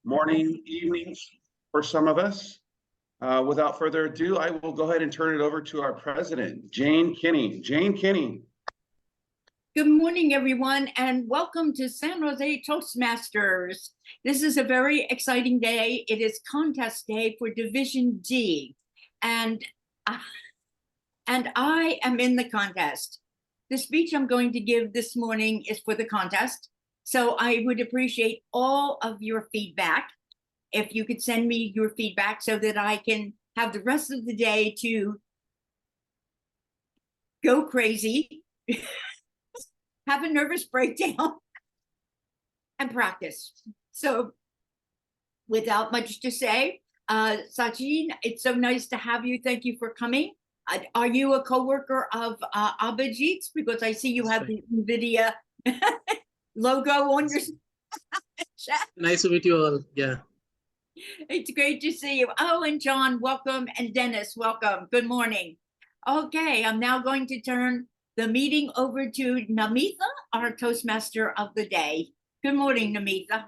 morning, evenings for some of us. Without further ado, I will go ahead and turn it over to our president, Jane Kinney. Jane Kinney. Good morning, everyone, and welcome to San Jose Toastmasters. This is a very exciting day. It is contest day for Division D, and I am in the contest. The speech I'm going to give this morning is for the contest, so I would appreciate all of your feedback. If you could send me your feedback so that I can have the rest of the day to go crazy, have a nervous breakdown, and practice. So without much to say, Sjtm, it's so nice to have you. Thank you for coming. Are you a co-worker of Abhijit's? Because I see you have the NVIDIA logo on your chat. Nice to meet you all. Yeah. It's great to see you. Oh, and John, welcome. And Dennis, welcome. Good morning. Okay, I'm now going to turn the meeting over to Namitha, our Toastmaster of the day. Good morning, Namitha.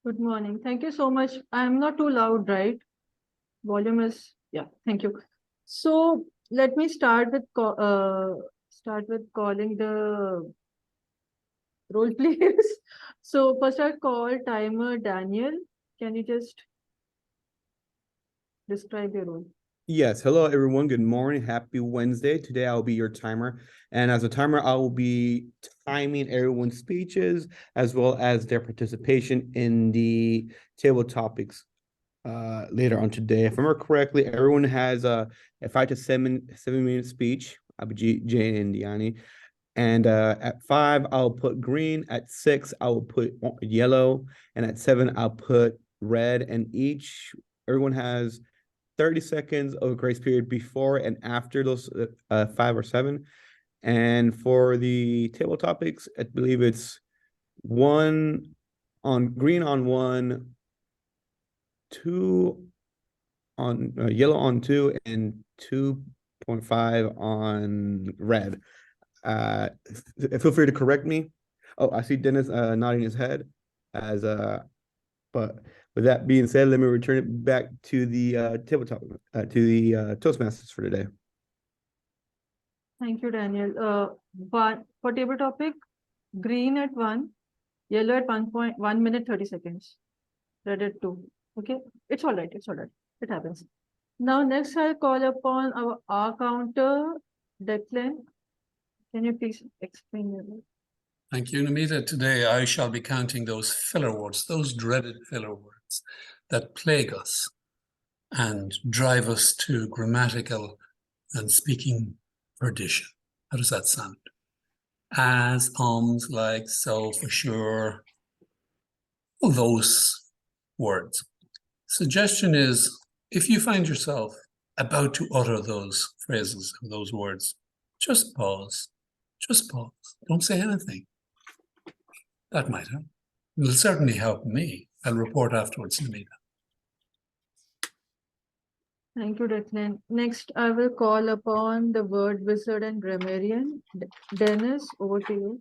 Good morning. Thank you so much. I'm not too loud, right? Volume is, yeah, thank you. So let me start with calling the role players. So first I'll call timer Daniel. Can you just describe your role? Yes, hello everyone. Good morning. Happy Wednesday. Today I'll be your timer. And as a timer, I will be timing everyone's speeches as well as their participation in the table topics later on today. If I remember correctly, everyone has a 5 to 7 minute speech. I'll be Jane and Diani. And at 5, I'll put green. At 6, I will put yellow. And at 7, I'll put red. And everyone has 30 seconds of grace period before and after those 5 or 7. And for the table topics, I believe it's 1 on green on 1, 2 on yellow on 2, and 2.5 on red. Feel free to correct me. Oh, I see Dennis nodding his head as but with that being said, let me return it back to the tabletop, to the Toastmasters for today. Thank you, Daniel. But for table topic, green at 1, yellow at 1 minute 30 seconds, red at 2. Okay, it's all right. It's all right. It happens. Now, next I'll call upon our R counter, Declan. Can you please explain your role? Thank you, Namita. Today I shall be counting those filler words, those dreaded filler words that plague us and drive us to grammatical and speaking perdition. How does that sound? As, ums, like, so, for sure, all those words. Suggestion is, if you find yourself about to utter those phrases, those words, just pause. Just pause. Don't say anything. That might help. It'll certainly help me. I'll report afterwards, Namita. Thank you, Declan. Next, I will call upon the word wizard and grammarian. Dennis, over to you.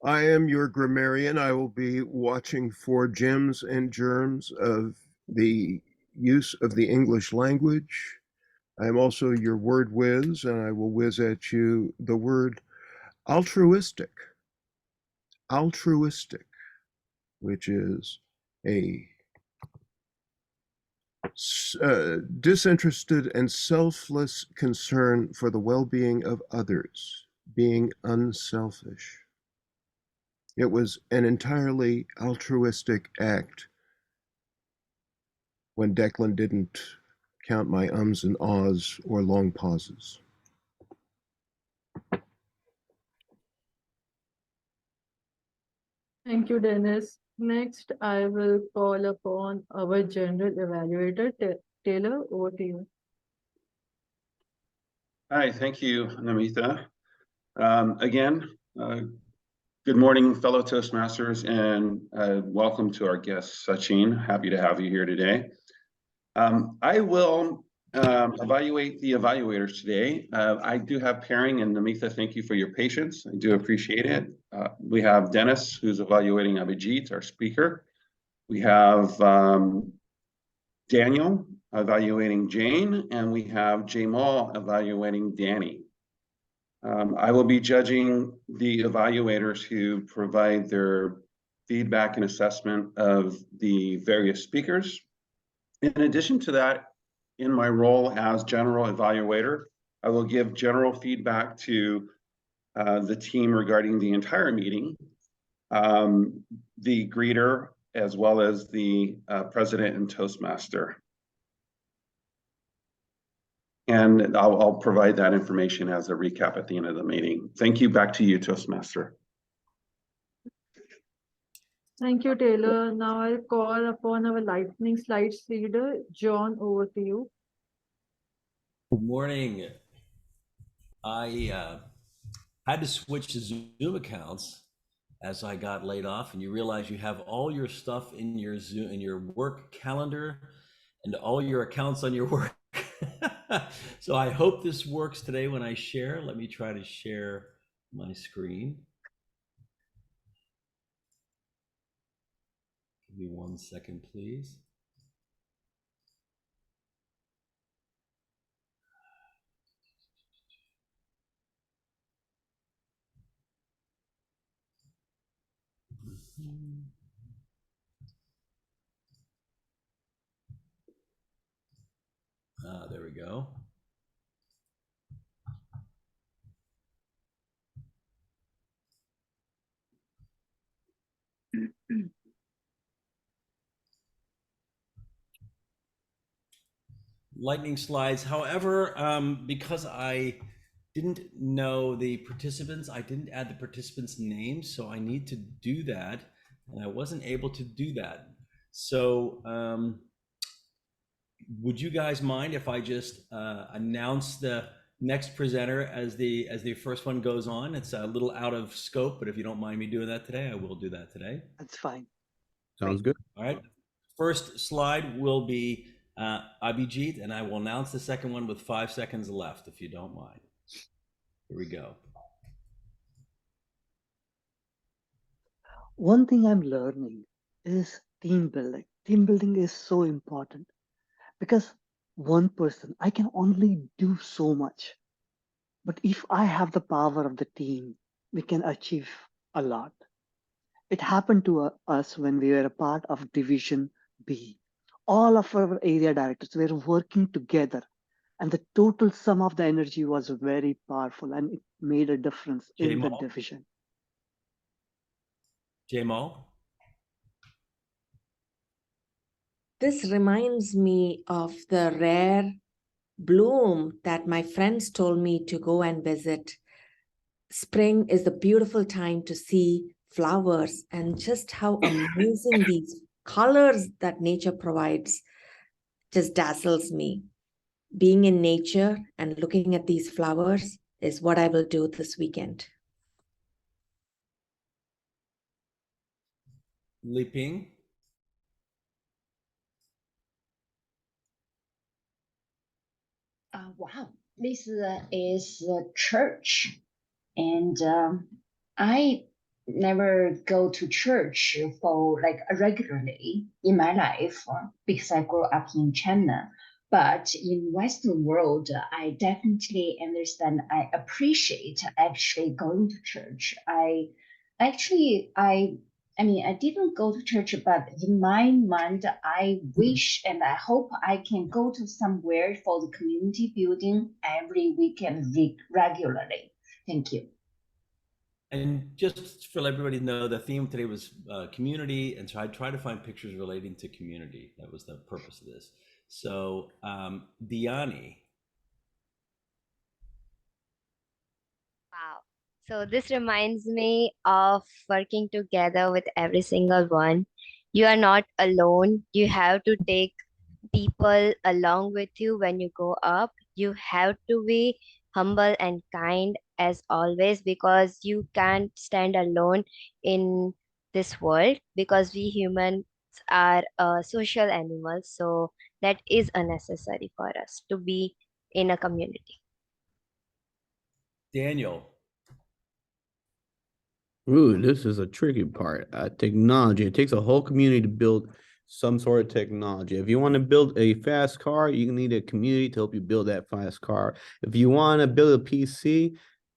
I am your grammarian. I will be watching for gems and germs of the use of the English language. I am also your word whiz, and I will whiz at you the word altruistic. Altruistic, which is a disinterested and selfless concern for the well-being of others, being unselfish. It was an entirely altruistic act when Declan didn't count my ums and ahs or long pauses. Thank you, Dennis. Next, I will call upon our general evaluator, Taylor, over to you. Hi, thank you, Namitha. Again, good morning, fellow Toastmasters, and welcome to our guest, Sjtm. Happy to have you here today. I will evaluate the evaluators today. I do have pairing, and Namitha, thank you for your patience. I do appreciate it. We have Dennis, who's evaluating Abhijit, our speaker. We have Daniel evaluating Jane, and we have Jamal evaluating Danny. I will be judging the evaluators who provide their feedback and assessment of the various speakers. In addition to that, in my role as general evaluator, I will give general feedback to the team regarding the entire meeting, the greeter, as well as the president and Toastmaster. And I'll provide that information as a recap at the end of the meeting. Thank you. Back to you, Toastmaster. Thank you, Taylor. Now I'll call upon our lightning slides leader, John, over to you. Good morning. I had to switch to Zoom accounts as I got laid off, and you realize you have all your stuff in your Zoom, in your work calendar, and all your accounts on your work. So I hope this works today when I share. Let me try to share my screen. Give me 1 second, please. There we go. Lightning slides. However, because I didn't know the participants, I didn't add the participants' names, so I need to do that, and I wasn't able to do that. So would you guys mind if I just announce the next presenter as the first one goes on? It's a little out of scope, but if you don't mind me doing that today, I will do that today. That's fine. Sounds good. All right. First slide will be Abhijit, and I will announce the second one with 5 seconds left, if you don't mind. Here we go. One thing I'm learning is team building. Team building is so important because one person, I can only do so much. But if I have the power of the team, we can achieve a lot. It happened to us when we were a part of Division B. All of our area directors were working together, and the total sum of the energy was very powerful, and it made a difference in the division. Jamal? This reminds me of the rare bloom that my friends told me to go and visit. Spring is the beautiful time to see flowers, and just how amazing these colors that nature provides just dazzles me. Being in nature and looking at these flowers is what I will do this weekend. Li Ping? Wow, this is a church, and I never go to church for like regularly in my life because I grew up in China. But in Western world, I definitely understand. I appreciate actually going to church. I mean, I didn't go to church, but in my mind, I wish and I hope I can go to somewhere for the community building every weekend regularly. Thank you. And just for everybody to know, the theme today was community, and so I tried to find pictures relating to community. That was the purpose of this. So, Diani. Wow. So this reminds me of working together with every single one. You are not alone. You have to take people along with you when you go up. You have to be humble and kind as always, because you can't stand alone in this world, because we humans are social animals, so that is unnecessary for us to be in a community. Daniel. Ooh, this is a tricky part. Technology. It takes a whole community to build some sort of technology. If you want to build a fast car, you need a community to help you build that fast car. If you want to build a PC,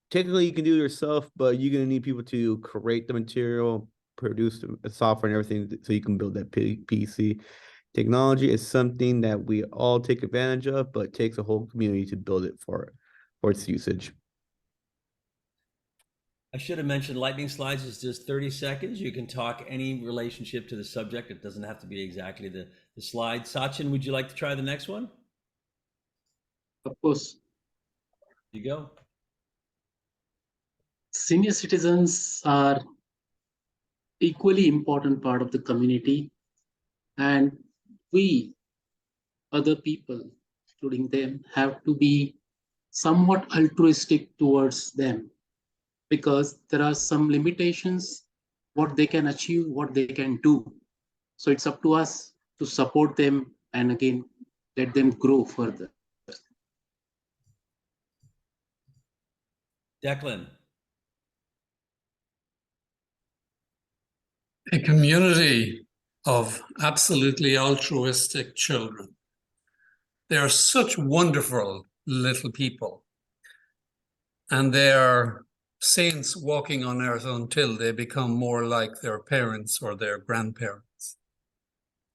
technically you can do it yourself, but you're gonna need people to create the material, produce the software and everything so you can build that PC. Technology is something that we all take advantage of, but it takes a whole community to build it for its usage. I should have mentioned lightning slides is just 30 seconds. You can talk any relationship to the subject. It doesn't have to be exactly the slide. Sachin, would you like to try the next one? Of course. You go. Senior citizens are equally important part of the community, and we, other people, including them, have to be somewhat altruistic towards them, because there are some limitations, what they can achieve, what they can do. So it's up to us to support them and again, let them grow further. Declan. A community of absolutely altruistic children. They are such wonderful little people. And they are saints walking on earth until they become more like their parents or their grandparents.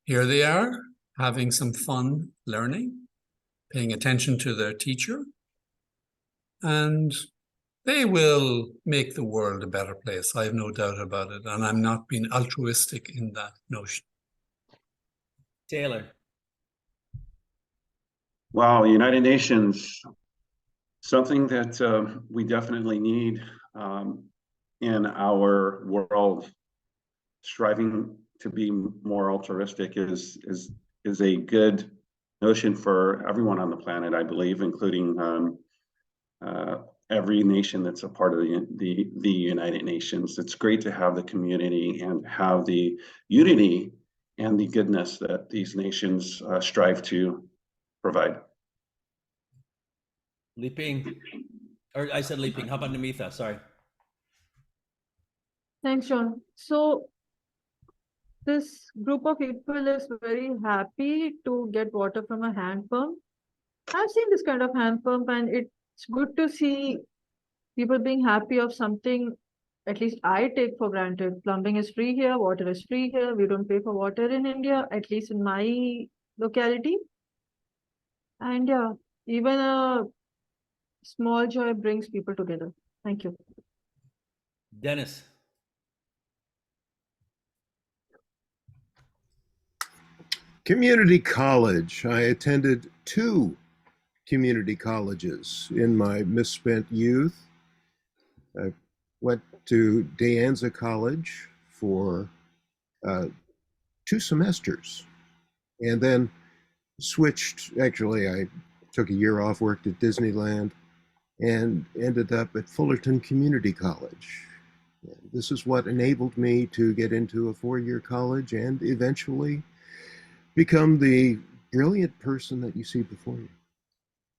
Here they are, having some fun learning, paying attention to their teacher, and they will make the world a better place. I have no doubt about it. And I'm not being altruistic in that notion. Taylor. Wow, United Nations, something that we definitely need in our world. Striving to be more altruistic is a good notion for everyone on the planet, I believe, including every nation that's a part of the United Nations. It's great to have the community and have the unity and the goodness that these nations strive to provide. Leaping. Or I said leaping. How about Namitha? Sorry. Thanks, John. So this group of people is very happy to get water from a hand pump. I've seen this kind of hand pump, and it's good to see people being happy of something at least I take for granted. Plumbing is free here, water is free here. We don't pay for water in India, at least in my locality. And yeah, even a small joy brings people together. Thank you. Dennis. Community college. I attended 2 community colleges in my misspent youth. I went to De Anza College for 2 semesters and then switched. Actually, I took a year off, worked at Disneyland, and ended up at Fullerton Community College. This is what enabled me to get into a 4-year college and eventually become the brilliant person that you see before you.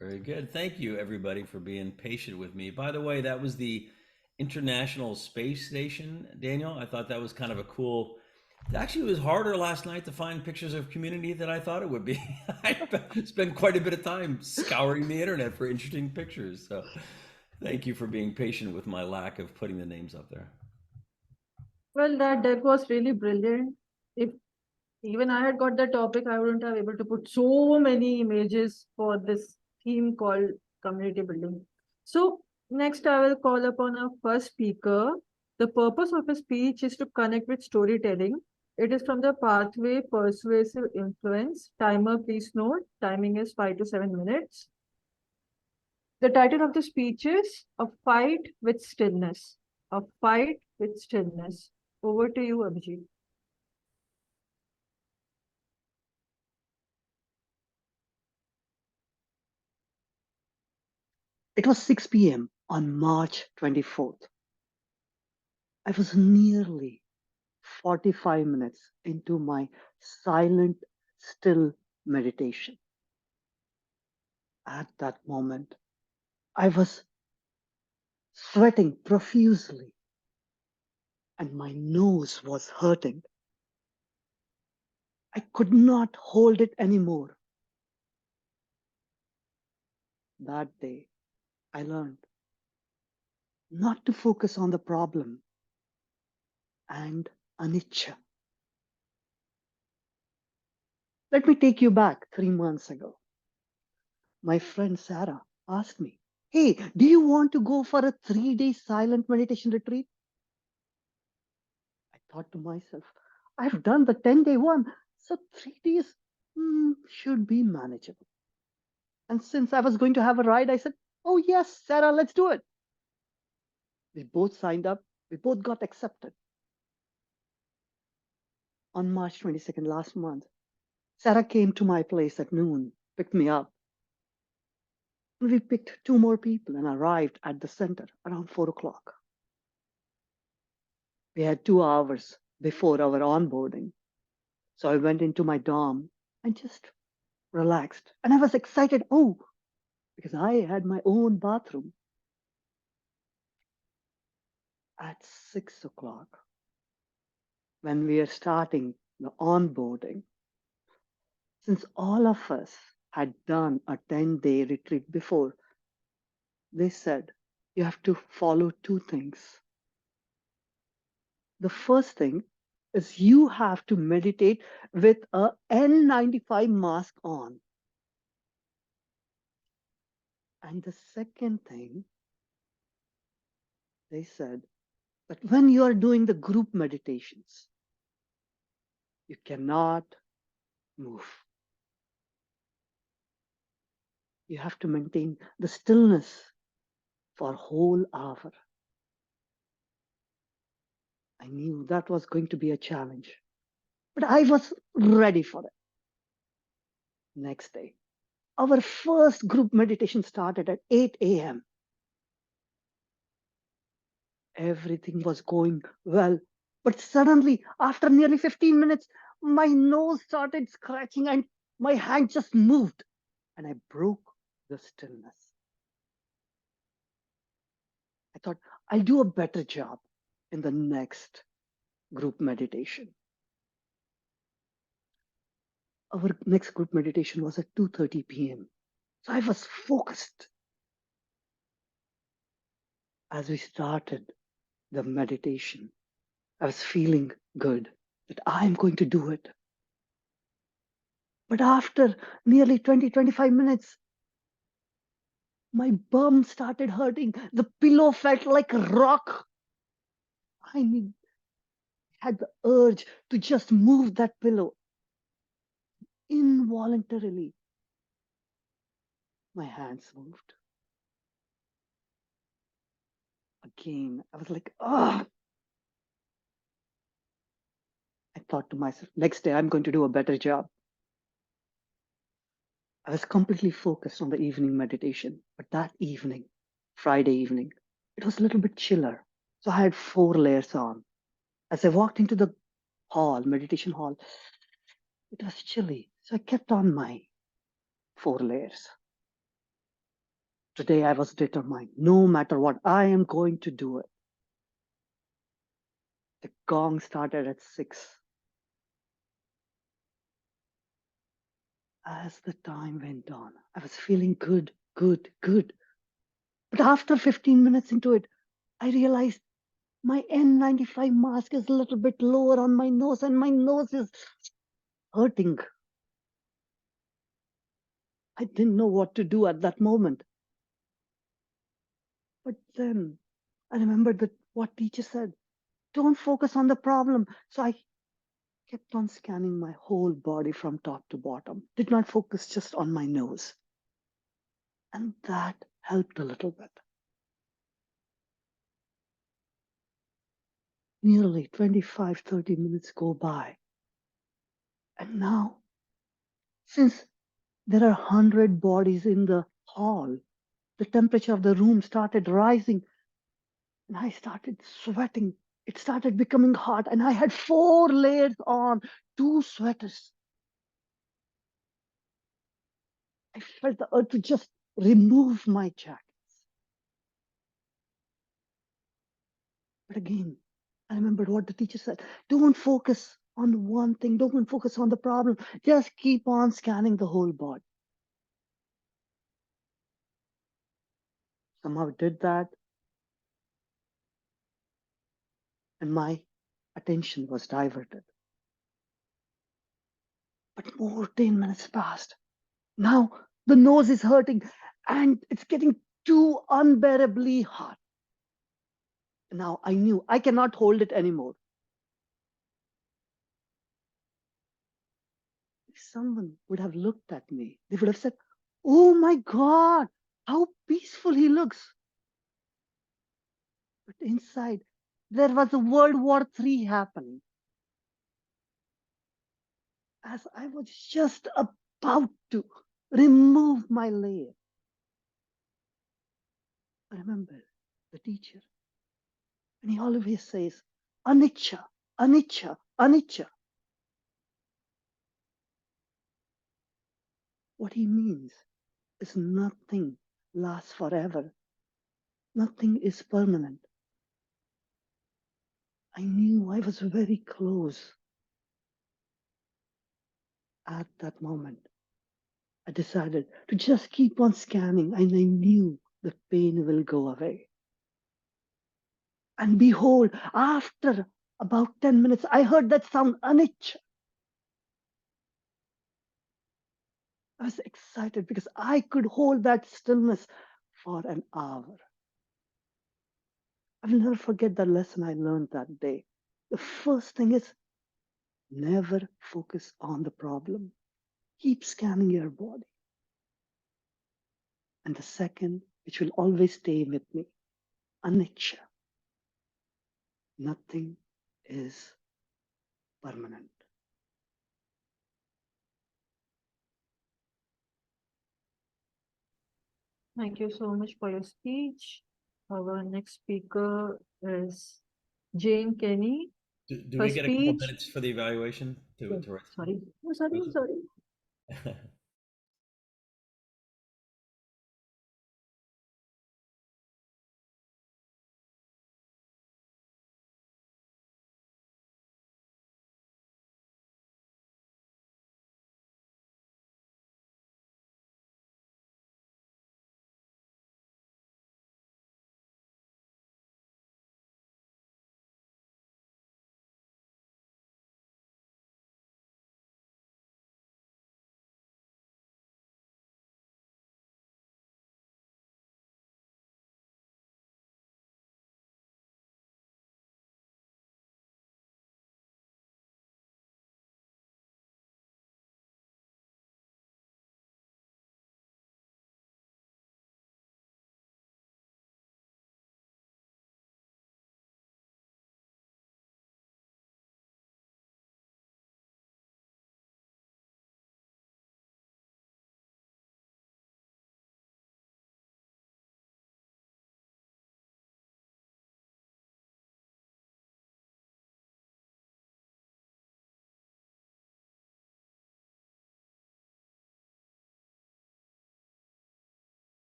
Very good. Thank you, everybody, for being patient with me. By the way, that was the International Space Station, Daniel. I thought that was kind of a cool. Actually, it was harder last night to find pictures of community than I thought it would be. I spent quite a bit of time scouring the internet for interesting pictures. So thank you for being patient with my lack of putting the names up there. Well, that deck was really brilliant. If even I had got the topic, I wouldn't have able to put so many images for this theme called community building. So next I will call upon our first speaker. The purpose of his speech is to connect with storytelling. It is from the pathway persuasive influence. Timer, please note, timing is 5 to 7 minutes. The title of the speech is A Fight with Stillness. A Fight with Stillness. Over to you, Abhijit. It was 6 p.m. on March 24th. I was nearly 45 minutes into my silent, still meditation. At that moment, I was sweating profusely and my nose was hurting. I could not hold it anymore. That day, I learned not to focus on the problem and anicca. Let me take you back 3 months ago. My friend Sarah asked me, "Hey, do you want to go for a 3-day silent meditation retreat?" I thought to myself, I've done the 10-day one, so 3 days should be manageable. And since I was going to have a ride, I said, "Oh, yes, Sarah, let's do it." We both signed up, we both got accepted. On March 22nd last month, Sarah came to my place at noon, picked me up. We picked 2 more people and arrived at the center around 4 o'clock. We had 2 hours before our onboarding. So I went into my dorm and just relaxed. And I was excited, because I had my own bathroom. At 6 o'clock, when we are starting the onboarding, since all of us had done a 10-day retreat before, they said, you have to follow 2 things. The first thing is you have to meditate with a N95 mask on. And the second thing, they said, that when you are doing the group meditations, you cannot move. You have to maintain the stillness for a whole hour. I knew that was going to be a challenge, but I was ready for it. Next day, our first group meditation started at 8 a.m. Everything was going well, but suddenly, after nearly 15 minutes, my nose started scratching and my hand just moved and I broke the stillness. I thought, I'll do a better job in the next group meditation. Our next group meditation was at 2:30 p.m. So I was focused. As we started the meditation, I was feeling good that I'm going to do it. But after nearly 20-25 minutes, my bum started hurting. The pillow felt like a rock. I had the urge to just move that pillow. Involuntarily, my hands moved. Again, I was like, I thought to myself, next day I'm going to do a better job. I was completely focused on the evening meditation, but that evening, Friday evening, it was a little bit chiller. So I had 4 layers on. As I walked into the hall, meditation hall, it was chilly. So I kept on my 4 layers. Today I was determined, no matter what, I am going to do it. The gong started at 6. As the time went on, I was feeling good. But after 15 minutes into it, I realized my N95 mask is a little bit lower on my nose and my nose is hurting. I didn't know what to do at that moment. But then I remembered that what teacher said, don't focus on the problem. So I kept on scanning my whole body from top to bottom, did not focus just on my nose. And that helped a little bit. Nearly 25-30 minutes go by. And now, since there are 100 bodies in the hall, the temperature of the room started rising and I started sweating It started becoming hot, and I had 4 layers on, 2 sweaters. I felt the urge to just remove my jacket. But again, I remembered what the teacher said. Don't focus on one thing. Don't focus on the problem. Just keep on scanning the whole body. Somehow I did that, and my attention was diverted. But more 10 minutes passed. Now the nose is hurting, and it's getting too unbearably hot. Now I knew I cannot hold it anymore. If someone would have looked at me, they would have said, "Oh my God, how peaceful he looks." But inside, there was a World War III happening. As I was just about to remove my layer, I remember the teacher, and he always says, "Anicca, anicca, anicca." What he means is nothing lasts forever. Nothing is permanent. I knew I was very close. At that moment, I decided to just keep on scanning, and I knew the pain will go away. And behold, after about 10 minutes, I heard that sound, "Anich." I was excited because I could hold that stillness for an hour. I will never forget the lesson I learned that day. The first thing is never focus on the problem. Keep scanning your body. And the second, which will always stay with me, anicca. Nothing is permanent. Thank you so much for your speech. Our next speaker is Jane Kenny. Do Her we get a couple speech. minutes for the evaluation to write? Sorry. Oh, sorry. Okay. Sorry.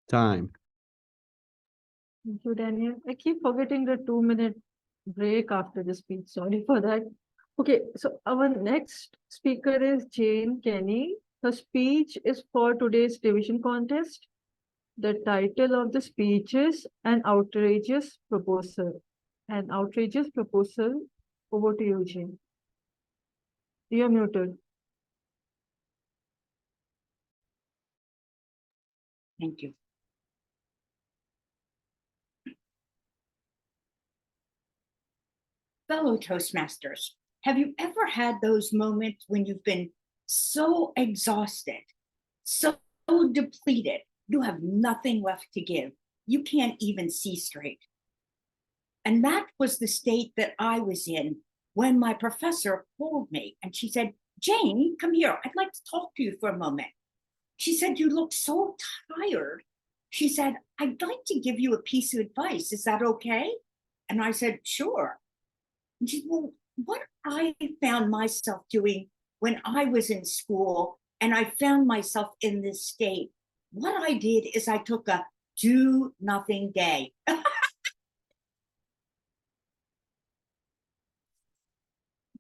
Time. Thank you, Daniel. I keep forgetting the 2-minute break after the speech. Sorry for that. Okay, so our next speaker is Jane Kenny. Her speech is for today's division contest. The title of the speech is An Outrageous Proposal. An Outrageous Proposal. Over to you, Jane. You're muted. Thank you. Fellow Toastmasters, have you ever had those moments when you've been so exhausted, so depleted, you have nothing left to give? You can't even see straight. And that was the state that I was in when my professor called me and she said, Jane, come here. I'd like to talk to you for a moment. She said, you look so tired. She said, I'd like to give you a piece of advice. Is that okay? And I said, sure. And she said, well, what I found myself doing when I was in school and I found myself in this state, what I did is I took a do nothing day.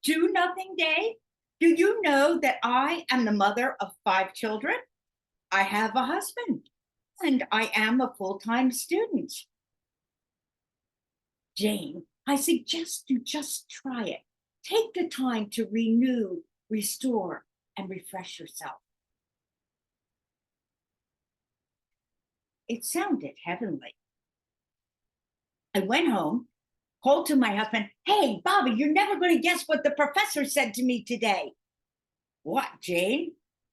Do nothing day? Do you know that I am the mother of 5 children? I have a husband and I am a full-time student. Jane, I suggest you just try it. Take the time to renew, restore, and refresh yourself. It sounded heavenly. I went home, called to my husband, hey, Bobby, you're never going to guess what the professor said to me today. What, Jane?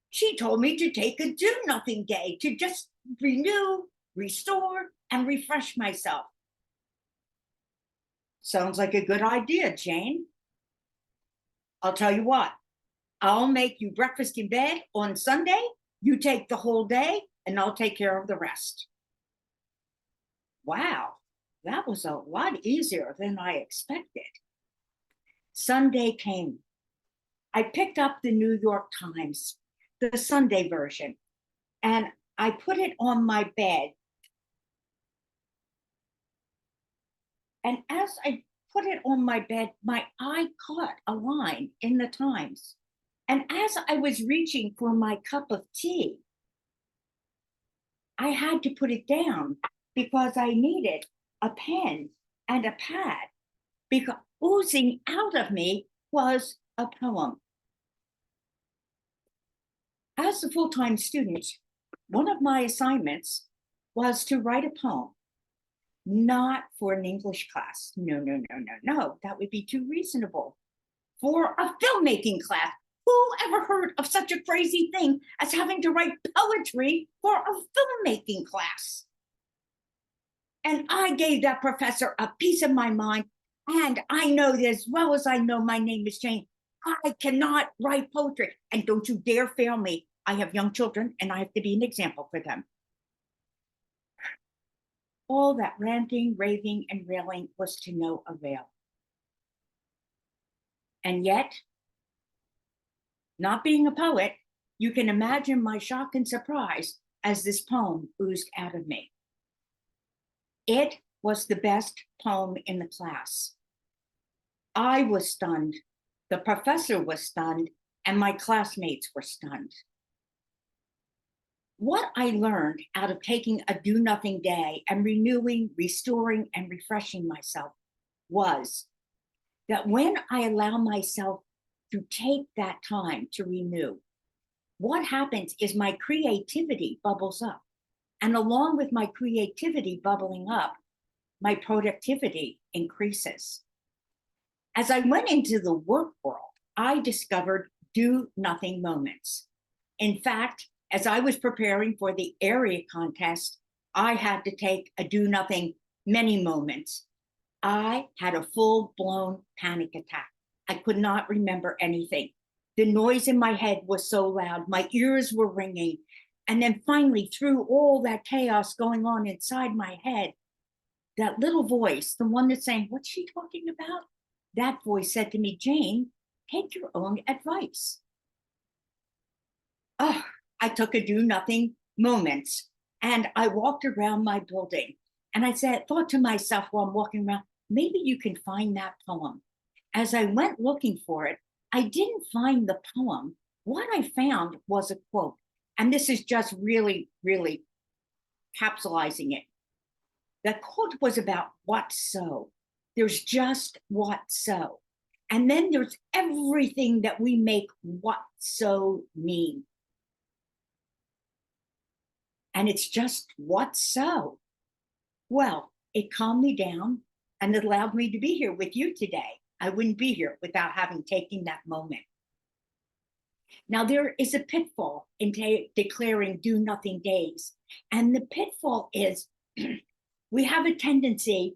She told me to take a do-nothing day, to just renew, restore, and refresh myself. Sounds like a good idea, Jane. I'll tell you what, I'll make you breakfast in bed on Sunday, you take the whole day, and I'll take care of the rest. Wow, that was a lot easier than I expected. Sunday came. I picked up the New York Times, the Sunday version, and I put it on my bed. And as I put it on my bed, my eye caught a line in the Times. And as I was reaching for my cup of tea, I had to put it down because I needed a pen and a pad, because oozing out of me was a poem. As a full-time student, one of my assignments was to write a poem, not for an English class. No, that would be too reasonable. For a filmmaking class. Who ever heard of such a crazy thing as having to write poetry for a filmmaking class? And I gave that professor a piece of my mind, and I know that as well as I know my name is Jane, I cannot write poetry, and don't you dare fail me. I have young children, and I have to be an example for them. All that ranting, raving, and railing was to no avail. And yet, not being a poet, you can imagine my shock and surprise as this poem oozed out of me. It was the best poem in the class. I was stunned, the professor was stunned, and my classmates were stunned. What I learned out of taking a do-nothing day and renewing, restoring, and refreshing myself was that when I allow myself to take that time to renew, what happens is my creativity bubbles up. And along with my creativity bubbling up, my productivity increases. As I went into the work world, I discovered do-nothing moments. In fact, as I was preparing for the area contest, I had to take a do-nothing many moments. I had a full-blown panic attack. I could not remember anything. The noise in my head was so loud, my ears were ringing. And then finally, through all that chaos going on inside my head, that little voice, the one that's saying, what's she talking about? That voice said to me, Jane, take your own advice. Oh, I took a do-nothing moment and I walked around my building and I thought to myself while I'm walking around, maybe you can find that poem. As I went looking for it, I didn't find the poem. What I found was a quote, and this is just really, really capsulizing it. The quote was about what so. There's just what so. And then there's everything that we make what so mean. And it's just what so. Well, it calmed me down and it allowed me to be here with you today. I wouldn't be here without having taken that moment. Now, there is a pitfall in declaring do nothing days. And the pitfall is we have a tendency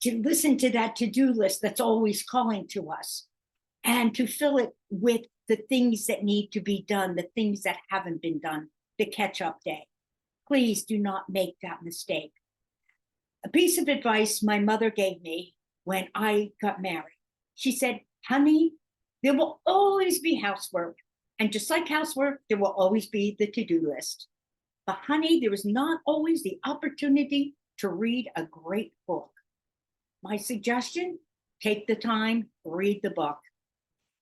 to listen to that to-do list that's always calling to us and to fill it with the things that need to be done, the things that haven't been done, the catch-up day. Please do not make that mistake. A piece of advice my mother gave me when I got married. She said, honey, there will always be housework. And just like housework, there will always be the to-do list. But honey, there is not always the opportunity to read a great book. My suggestion, take the time, read the book.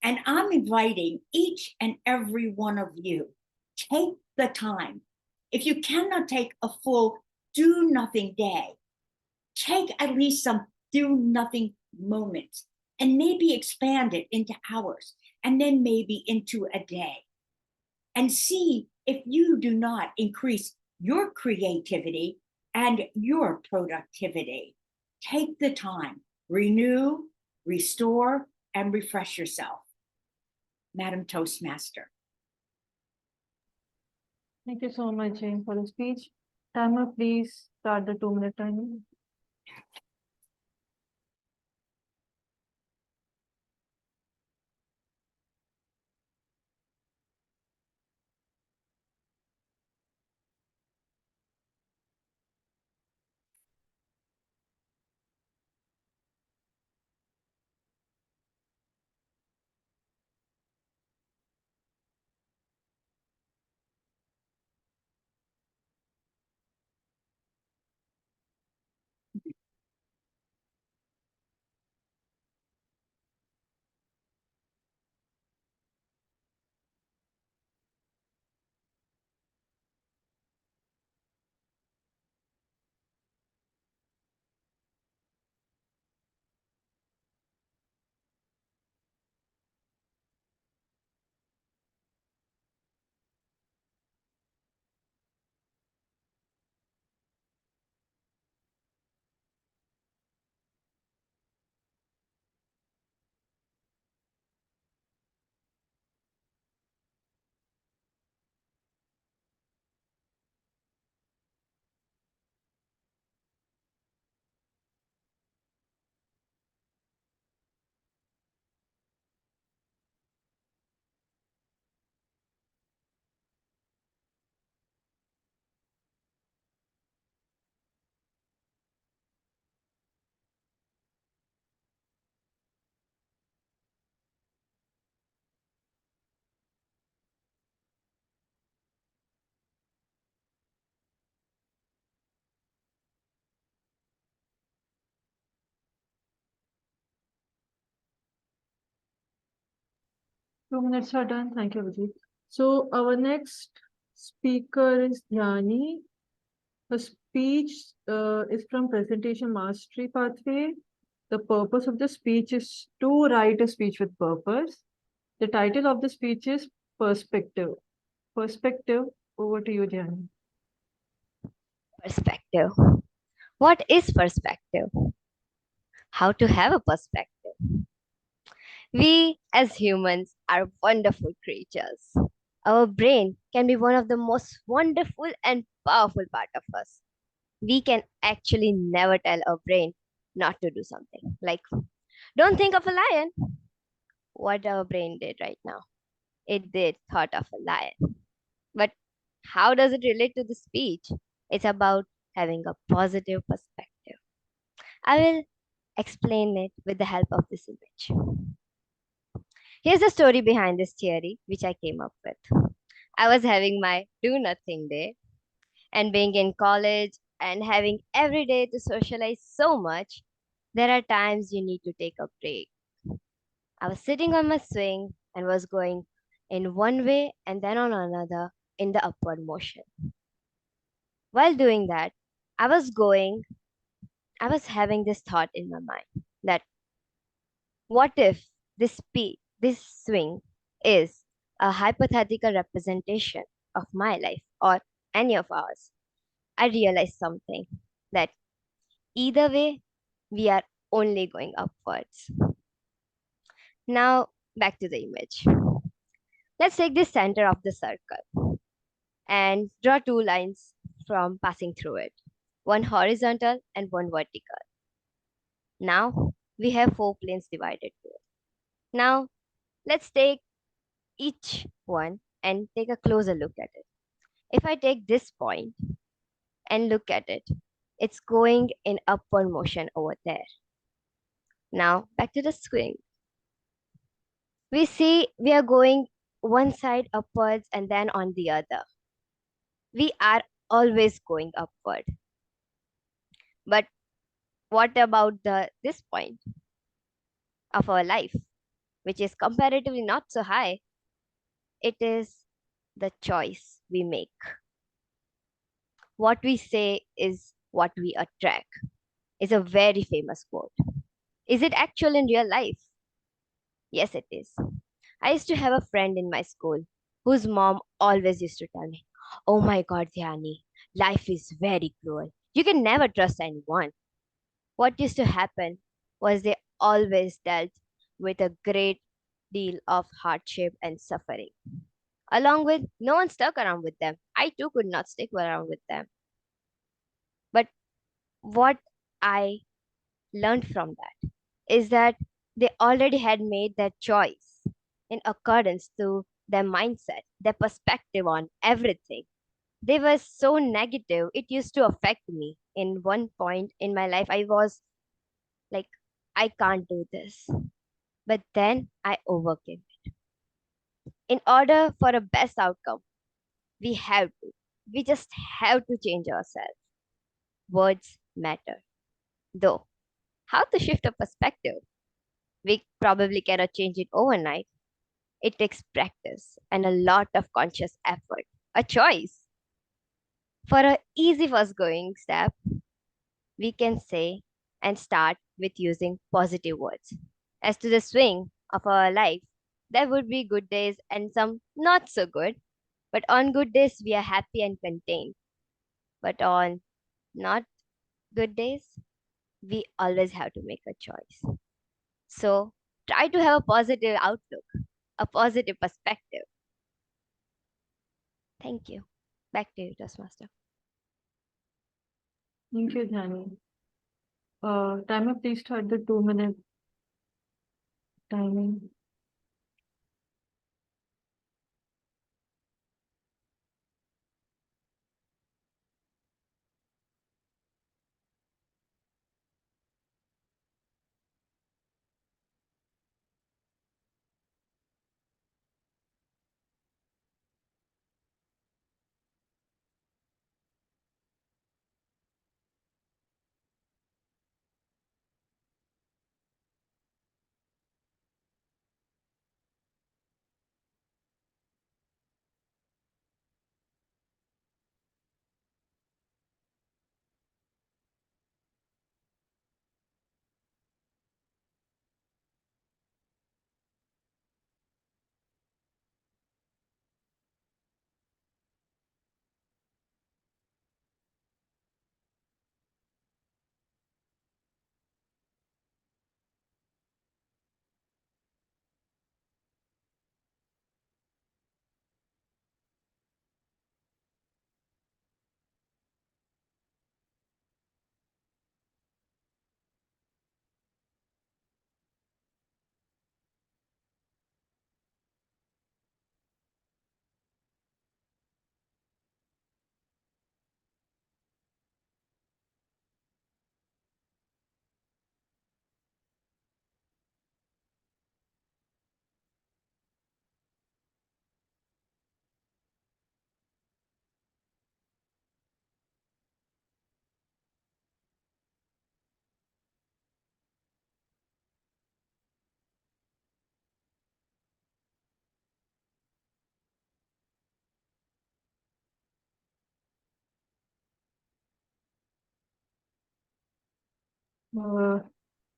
And I'm inviting each and every one of you, take the time. If you cannot take a full do nothing day, take at least some do nothing moments and maybe expand it into hours and then maybe into a day. And see if you do not increase your creativity and your productivity. Take the time, renew, restore, and refresh yourself. Madam Toastmaster. Thank you so much, Jane, for the speech. Timer, please start the 2-minute timer. 2 minutes are done. Thank you, Vijay. So our next speaker is Dhyani. Her speech is from Presentation Mastery Pathway. The purpose of the speech is to write a speech with purpose. The title of the speech is Perspective. Perspective, over to you, Dhyani. Perspective. What is perspective? How to have a perspective? We as humans are wonderful creatures. Our brain can be one of the most wonderful and powerful part of us. We can actually never tell our brain not to do something. Like, don't think of a lion. What our brain did right now? It did thought of a lion. But how does it relate to the speech? It's about having a positive perspective. I will explain it with the help of this image. Here's the story behind this theory, which I came up with. I was having my do nothing day, and being in college and having every day to socialize so much, there are times you need to take a break. I was sitting on my swing and was going in one way and then on another in the upward motion. While doing that, I was going, I was having this thought in my mind that what if this swing is a hypothetical representation of my life or any of ours? I realized something that either way, we are only going upwards. Now, back to the image. Let's take the center of the circle and draw two lines from passing through it, one horizontal and one vertical. Now, we have four planes divided to it. Now, let's take each one and take a closer look at it. If I take this point and look at it, it's going in upward motion over there. Now, back to the swing. We see we are going one side upwards and then on the other. We are always going upward. But what about this point of our life, which is comparatively not so high? It is the choice we make. What we say is what we attract is a very famous quote. Is it actual in real life? Yes, it is. I used to have a friend in my school whose mom always used to tell me, "Oh my God, Dhyani, life is very cruel. You can never trust anyone." What used to happen was they always dealt with a great deal of hardship and suffering. Along with, no one stuck around with them. I too could not stick around with them. But what I learned from that is that they already had made their choice in accordance to their mindset, their perspective on everything. They were so negative, it used to affect me. In one point in my life, I was like, I can't do this. But then I overcame it. In order for a best outcome, we just have to change ourselves. Words matter. Though, how to shift a perspective? We probably cannot change it overnight. It takes practice and a lot of conscious effort, a choice. For an easy first going step, we can say and start with using positive words. As to the swing of our life, there would be good days and some not so good. But on good days, we are happy and contained. But on not good days, we always have to make a choice. So try to have a positive outlook, a positive perspective. Thank you. Back to you, Toastmaster. Thank you, Dhani. Timer, please start the 2 minute timing.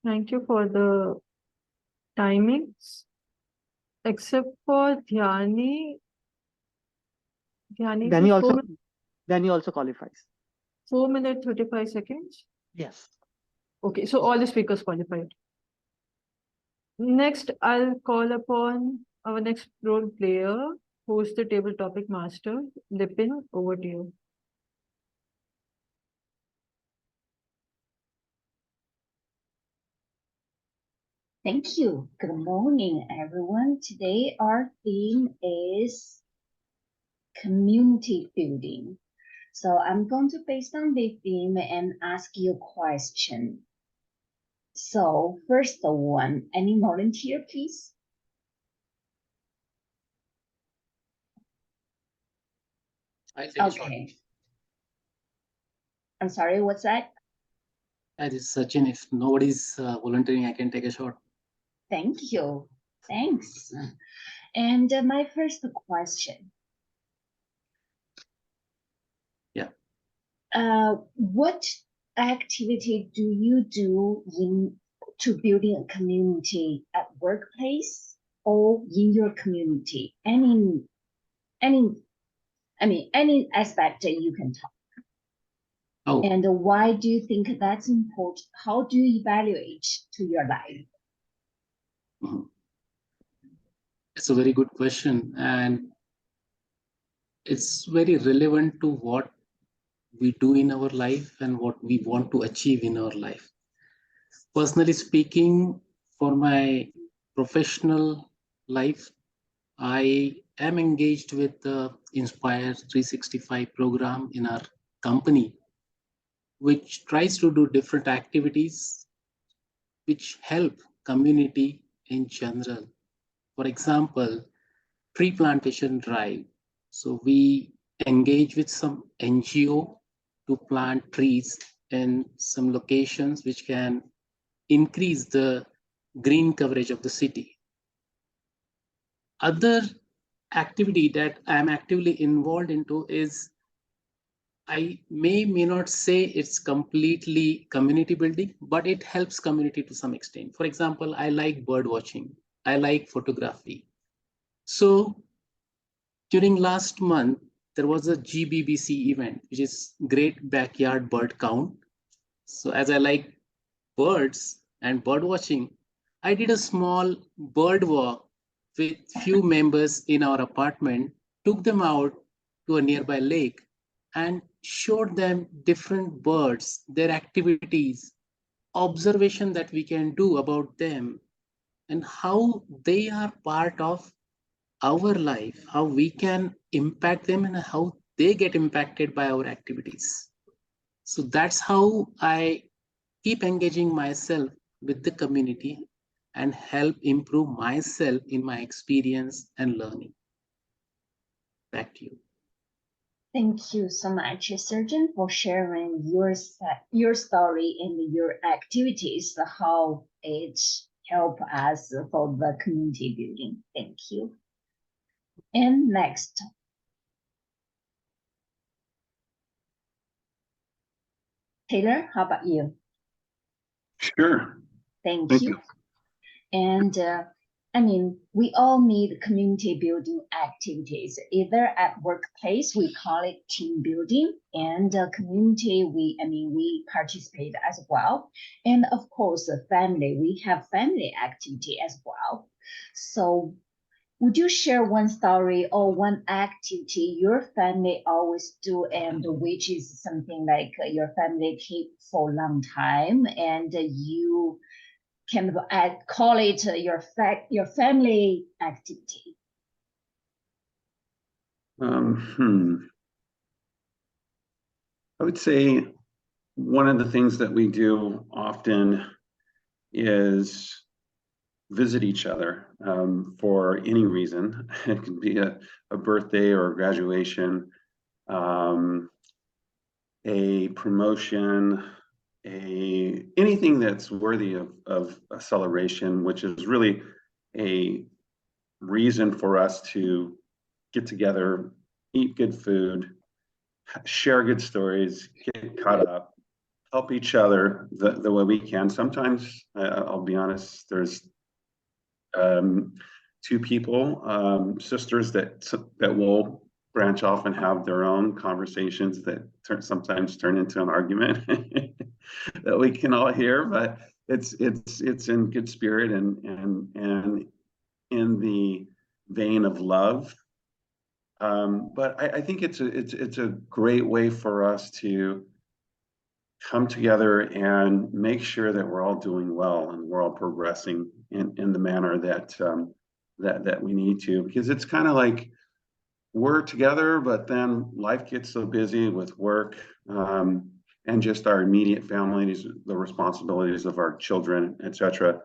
Thank you for the timings. Except for Dhyani. Dhyani Danny says also Danny also qualifies. 4 minutes 35 seconds. Yes. Okay, so all the speakers qualified. Next, I'll call upon our next role player, who is the table topic master. Lipin, over to you. Thank you. Good morning, everyone. Today our theme is community building. So I'm going to based on the theme and ask you a question. So first one, any volunteer, please? Okay. I'm sorry, what's that? This is Sachin. If nobody's volunteering, I can take a shot. Thank you. Thanks. And my first question. Yeah. What activity do you do to building a community at workplace or in your community? Any aspect that you can talk. Oh. And why do you think that's important? How do you evaluate to your life? It's a very good question, and it's very relevant to what we do in our life and what we want to achieve in our life. Personally speaking, for my professional life, I am engaged with the Inspire 365 program in our company, which tries to do different activities which help community in general. For example, tree plantation drive. So we engage with some NGO to plant trees in some locations which can increase the green coverage of the city. Other activity that I'm actively involved into is, I may not say it's completely community building, but it helps community to some extent. For example, I like bird watching. I like photography. So during last month, there was a GBBC event, which is Great Backyard Bird Count. So as I like birds and bird watching, I did a small bird walk with few members in our apartment, took them out to a nearby lake and showed them different birds, their activities, observation that we can do about them, and how they are part of our life, how we can impact them and how they get impacted by our activities. So that's how I keep engaging myself with the community and help improve myself in my experience and learning. Back to you. Thank you so much, Surgeon, for sharing your story and your activities, how it help us for the community building. Thank you. And next. Taylor, how about you? Sure. Thank you. And we all need community building activities, either at workplace, we call it team building, and community, we participate as well. And of course, family, we have family activity as well. So would you share one story or one activity your family always do, and which is something like your family keep for a long time, and you can call it your family activity? I would say one of the things that we do often is visit each other for any reason. It could be a birthday or a graduation, a promotion, anything that's worthy of a celebration, which is really a reason for us to get together, eat good food, share good stories, get caught up, help each other the way we can. Sometimes, I'll be honest, there's two people, sisters that will branch off and have their own conversations that sometimes turn into an argument that we can all hear, but it's in good spirit and in the vein of love. But I think it's a great way for us to come together and make sure that we're all doing well and we're all progressing in the manner that that we need to, because it's kind of like we're together, but then life gets so busy with work, and just our immediate families, the responsibilities of our children, etc.,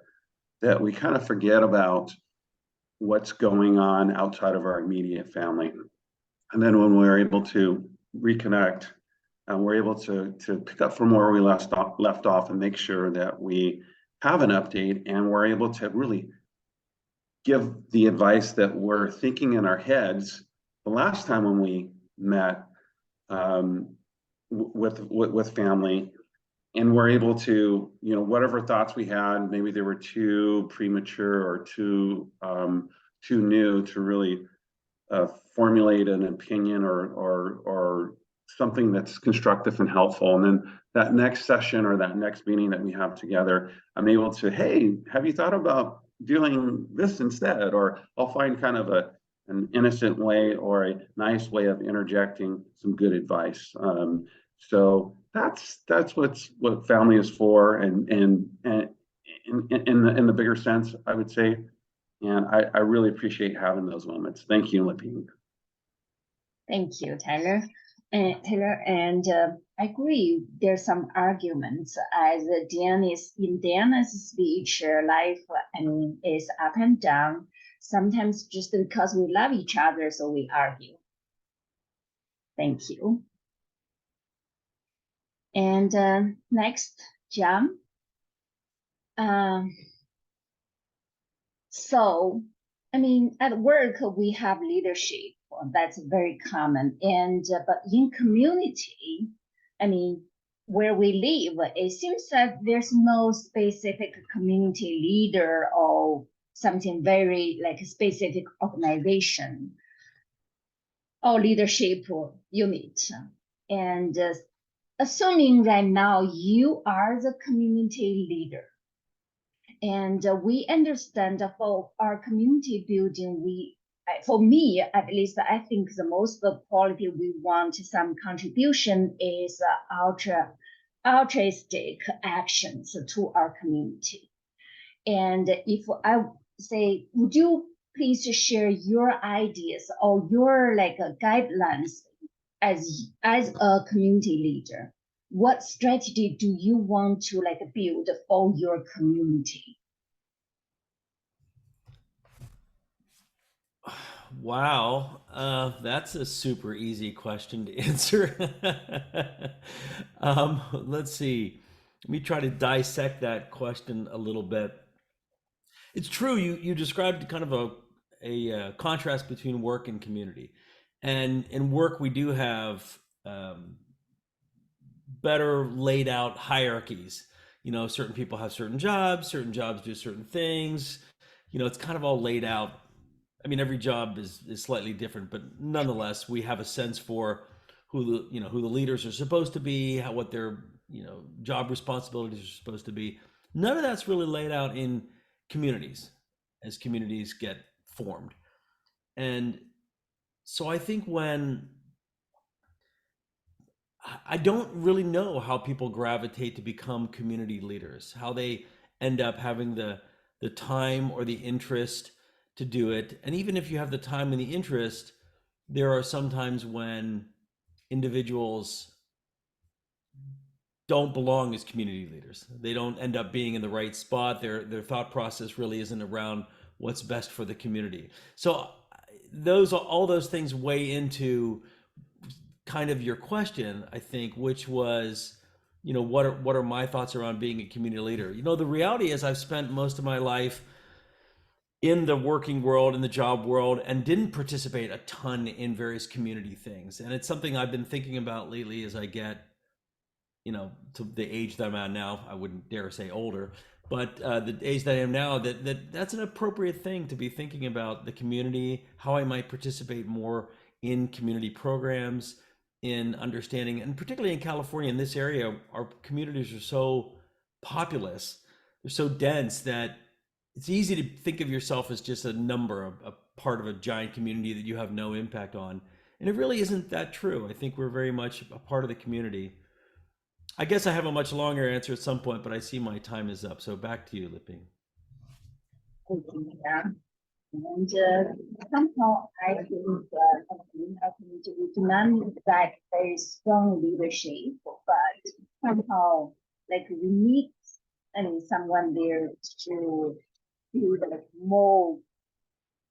that we kind of forget about what's going on outside of our immediate family. And then when we're able to reconnect, and we're able to pick up from where we left off and make sure that we have an update, and we're able to really give the advice that we're thinking in our heads the last time when we met, with family, and we're able to, whatever thoughts we had, maybe they were too premature or too new to really formulate an opinion or something that's constructive and helpful. And then that next session or that next meeting that we have together, I'm able to, hey, have you thought about doing this instead? Or I'll find kind of an innocent way or a nice way of interjecting some good advice. So that's what family is for, and in the bigger sense, I would say. And I really appreciate having those moments. Thank you, Liping. Thank you, Tyler. And I agree. There's some arguments as in Diana's speech. Life, is up and down. Sometimes just because we love each other, so we argue. Thank you. And next, John. So, at work we have leadership. That's very common. And but in community, where we live, it seems that there's no specific community leader or something very like a specific organization or leadership unit. And assuming right now you are the community leader, and we understand for our community building, for me, at least, I think the most quality we want some contribution is altruistic actions to our community. And if I say, would you please share your ideas or your guidelines as a community leader? What strategy do you want to build for your community? Wow, that's a super easy question to answer. Let's see. Let me try to dissect that question a little bit. It's true. You described kind of a contrast between work and community, and in work we do have better laid out hierarchies. Certain people have certain jobs do certain things. It's kind of all laid out. Every job is slightly different, but nonetheless, we have a sense for who the leaders are supposed to be, what their job responsibilities are supposed to be. None of that's really laid out in communities as communities get formed. And so I think I don't really know how people gravitate to become community leaders, how they end up having the time or the interest to do it. And even if you have the time and the interest, there are some times when individuals don't belong as community leaders. They don't end up being in the right spot. Their thought process really isn't around what's best for the community. So all those things weigh into kind of your question, I think, which was, what are my thoughts around being a community leader? The reality is I've spent most of my life in the working world, in the job world, and didn't participate a ton in various community things. And it's something I've been thinking about lately as I get to the age that I'm at now, I wouldn't dare say older, but the age that I am now, that's an appropriate thing to be thinking about the community, how I might participate more in community programs, in understanding, and particularly in California, in this area, our communities are so populous, they're so dense that it's easy to think of yourself as just a number, a part of a giant community that you have no impact on. And it really isn't that true. I think we're very much a part of the community. I guess I have a much longer answer at some point, but I see my time is up. So back to you, Lipping. Yeah. And somehow I think a community with none that very strong leadership, but somehow like we need someone there to build like more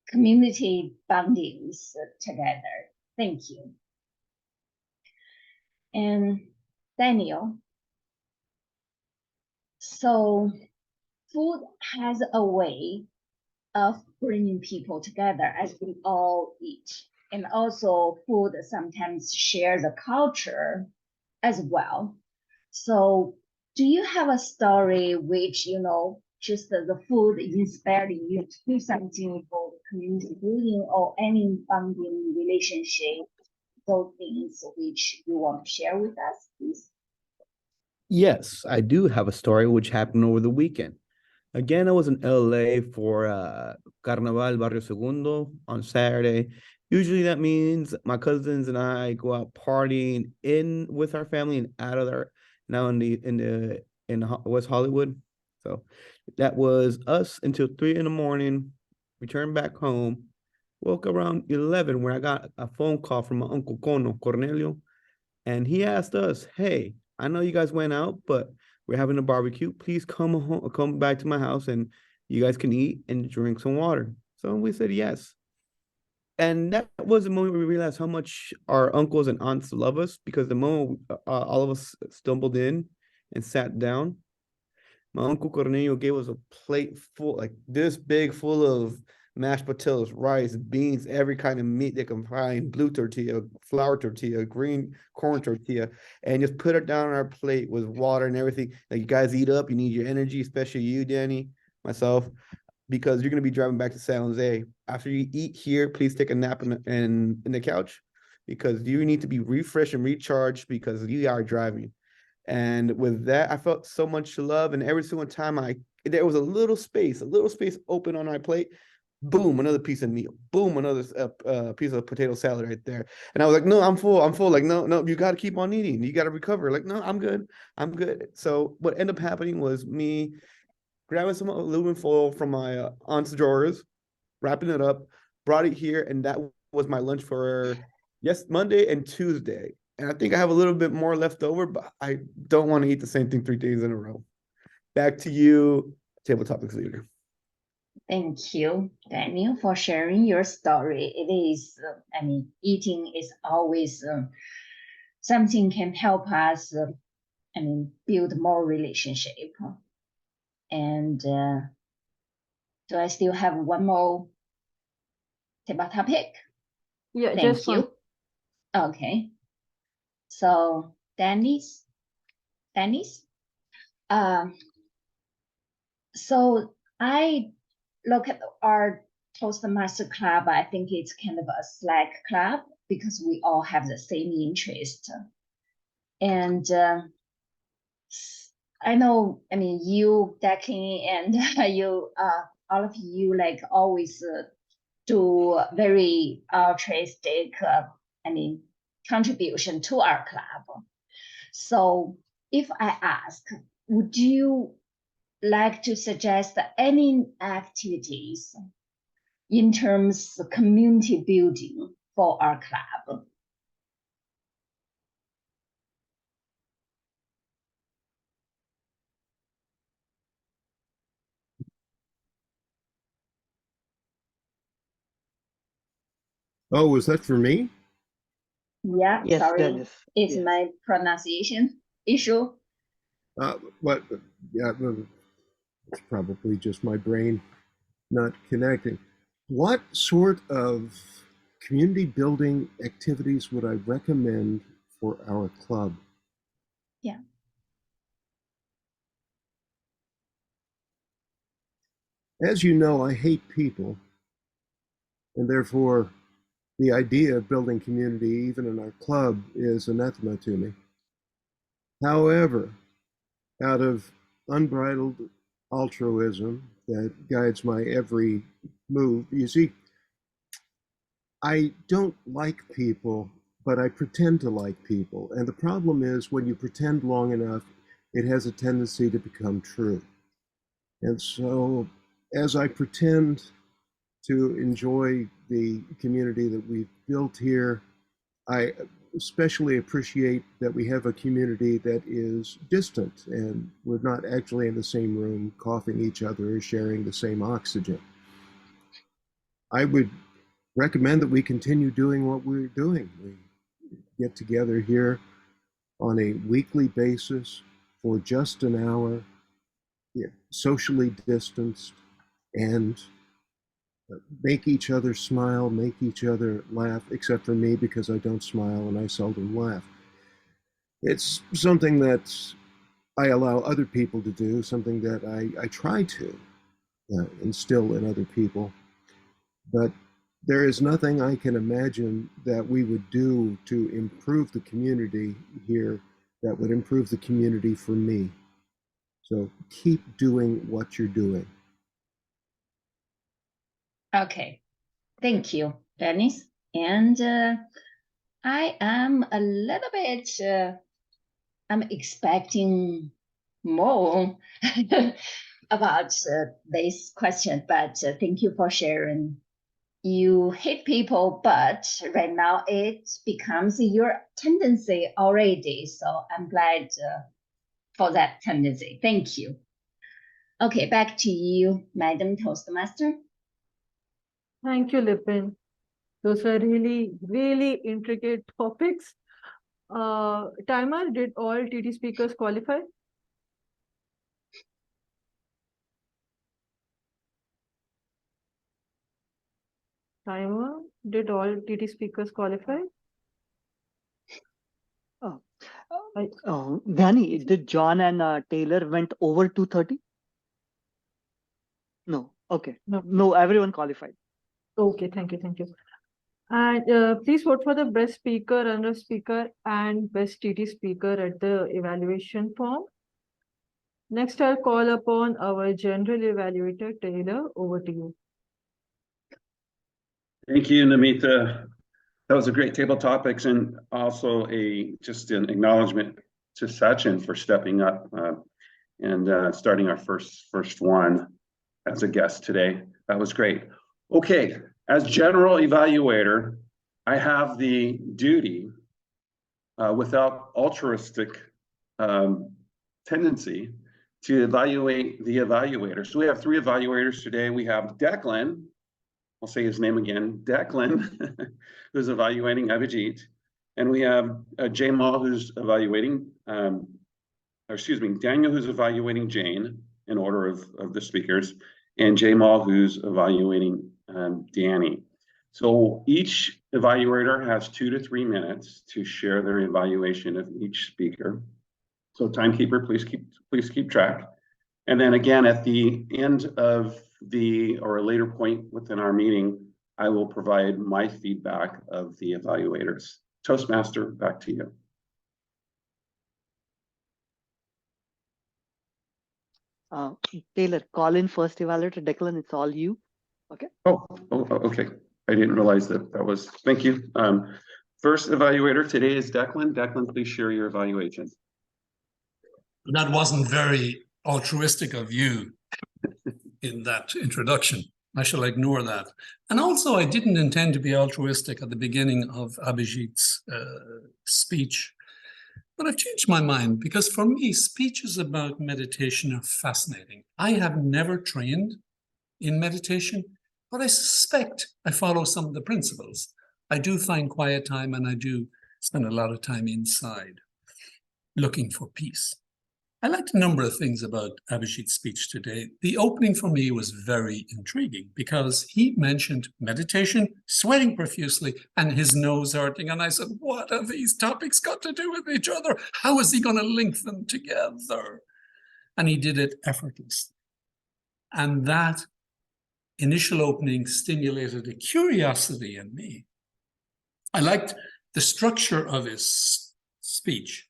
community bondings together. Thank you. And Daniel, so food has a way of bringing people together as we all eat. And also food sometimes shares a culture as well. So do you have a story which, just the food inspired you to do something for community building or any bonding relationship, those things which you want to share with us, please? Yes, I do have a story which happened over the weekend. Again, I was in LA for Carnaval Barrio Segundo on Saturday. Usually that means my cousins and I go out partying in with our family and out of there now in West Hollywood. So that was us until 3 in the morning. Returned back home. Woke around 11 where I got a phone call from my uncle Cornelio, and he asked us, "Hey, I know you guys went out, but we're having a barbecue. Please come back to my house, and you guys can eat and drink some water." So we said yes. And that was the moment we realized how much our uncles and aunts love us, because the moment all of us stumbled in and sat down, my uncle Cornelio gave us a plate full, like this big, full of mashed potatoes, rice, beans, every kind of meat they can find, blue tortilla, flour tortilla, green corn tortilla, and just put it down on our plate with water and everything. Like, you guys eat up, you need your energy, especially you, Danny, myself, because you're gonna be driving back to San Jose. After you eat here, please take a nap in the couch, because you need to be refreshed and recharged because you are driving. And with that, I felt so much love. And every single time there was a little space open on my plate, boom, another piece of meat, boom, another piece of potato salad right there. And I was like, no, I'm full. Like, no, you got to keep on eating. You got to recover. Like, no, I'm good. So what ended up happening was me grabbing some aluminum foil from my aunt's drawers, wrapping it up, brought it here, and that was my lunch for Monday and Tuesday. And I think I have a little bit more left over, but I don't want to eat the same thing 3 days in a row. Back to you, Table Topics leader. Thank you, Daniel, for sharing your story. It is, eating is always something can help us, build more relationship. And do I still have one more table topic? Yeah, Thank just you. one. Okay. So Dennis, so I look at our Toastmaster club. I think it's kind of a Slack club because we all have the same interest. And I know, you, Declan, and you, all of you, like always do very altruistic, contribution to our club. So if I ask, would you like to suggest any activities in terms of community building for our club? Oh, was that for me? Yeah, Yes, sorry, Dennis. it's Yes. my pronunciation issue. What? Yeah, it's probably just my brain not connecting. What sort of community building activities would I recommend for our club? Yeah. As you know, I hate people, and therefore the idea of building community, even in our club, is anathema to me. However, out of unbridled altruism that guides my every move, you see, I don't like people, but I pretend to like people. And the problem is when you pretend long enough, it has a tendency to become true. And so as I pretend to enjoy the community that we've built here, I especially appreciate that we have a community that is distant and we're not actually in the same room coughing each other or sharing the same oxygen. I would recommend that we continue doing what we're doing. We get together here on a weekly basis for just an hour, socially distanced, and make each other smile, make each other laugh, except for me because I don't smile and I seldom laugh. It's something that I allow other people to do, something that I try to instill in other people. But there is nothing I can imagine that we would do to improve the community here that would improve the community for me. So keep doing what you're doing. Okay, thank you, Dennis. And I am a little bit, I'm expecting more about this question, but thank you for sharing. You hate people, but right now it becomes your tendency already. So I'm glad for that tendency. Thank you. Okay, back to you, Madam Toastmaster. Thank you, Lipin. Those were really, really intricate topics. Timer, did all TT speakers qualify? Timer, did all TT speakers qualify? Danny, did John and Taylor went over 230? No. Okay. No, everyone qualified. Okay, thank you, thank you. And please vote for the best speaker, runner speaker, and best TT speaker at the evaluation form. Next, I'll call upon our general evaluator, Taylor. Over to you. Thank you, Namita. That was a great table topics, and also just an acknowledgement to Sjtm for stepping up and starting our first one as a guest today. That was great. Okay, as general evaluator, I have the duty, without altruistic tendency, to evaluate the evaluators. So we have 3 evaluators today. We have Declan, I'll say his name again, Declan, who's evaluating Abhijit. And we have Jamal, who's evaluating, Daniel, who's evaluating Jane in order of the speakers, and Jamal, who's evaluating Danny. So each evaluator has 2 to 3 minutes to share their evaluation of each speaker. So timekeeper, please keep track. And then again, at the end of or a later point within our meeting, I will provide my feedback of the evaluators. Toastmaster, back to you. Taylor, call in first evaluator. Declan, it's all you. Okay. Oh, okay. I didn't realize that was, thank you. First evaluator today is Declan. Declan, please share your evaluation. That wasn't very altruistic of you in that introduction. I shall ignore that. And also, I didn't intend to be altruistic at the beginning of Abhijit's speech, but I've changed my mind because for me, speeches about meditation are fascinating. I have never trained in meditation, but I suspect I follow some of the principles. I do find quiet time and I do spend a lot of time inside looking for peace. I liked a number of things about Abhijit's speech today. The opening for me was very intriguing because he mentioned meditation, sweating profusely, and his nose hurting. And I said, what have these topics got to do with each other? How is he going to link them together? And he did it effortlessly. And that initial opening stimulated a curiosity in me. I liked the structure of his speech.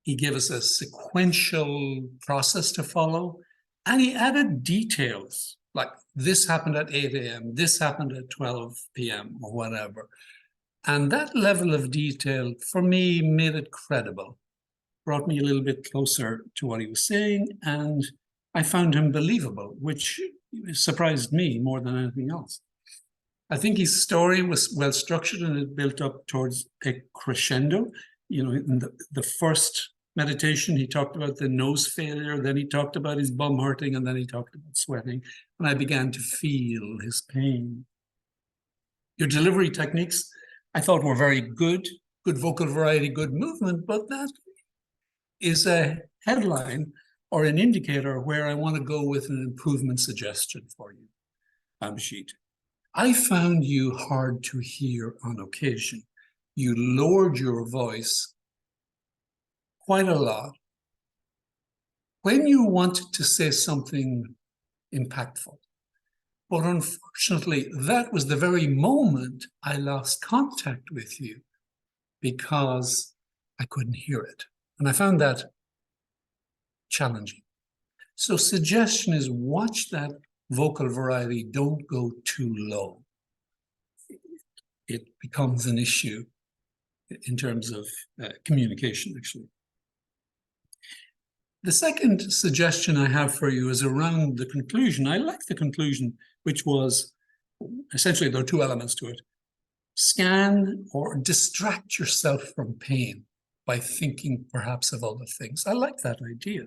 He gave us a sequential process to follow, and he added details like this happened at 8 a.m., this happened at 12 p.m., or whatever. And that level of detail, for me, made it credible, brought me a little bit closer to what he was saying, and I found him believable, which surprised me more than anything else. I think his story was well structured and it built up towards a crescendo. You know, in the first meditation, he talked about the nose failure, then he talked about his bum hurting, and then he talked about sweating. And I began to feel his pain. Your delivery techniques, I thought, were very good vocal variety, good movement, but that is a headline or an indicator where I want to go with an improvement suggestion for you, Abhijit. I found you hard to hear on occasion. You lowered your voice quite a lot when you wanted to say something impactful. But unfortunately, that was the very moment I lost contact with you because I couldn't hear it. And I found that challenging. So suggestion is watch that vocal variety, don't go too low. It becomes an issue in terms of communication, actually. The second suggestion I have for you is around the conclusion. I like the conclusion, which was essentially there are two elements to it. Scan or distract yourself from pain by thinking perhaps of other things. I like that idea.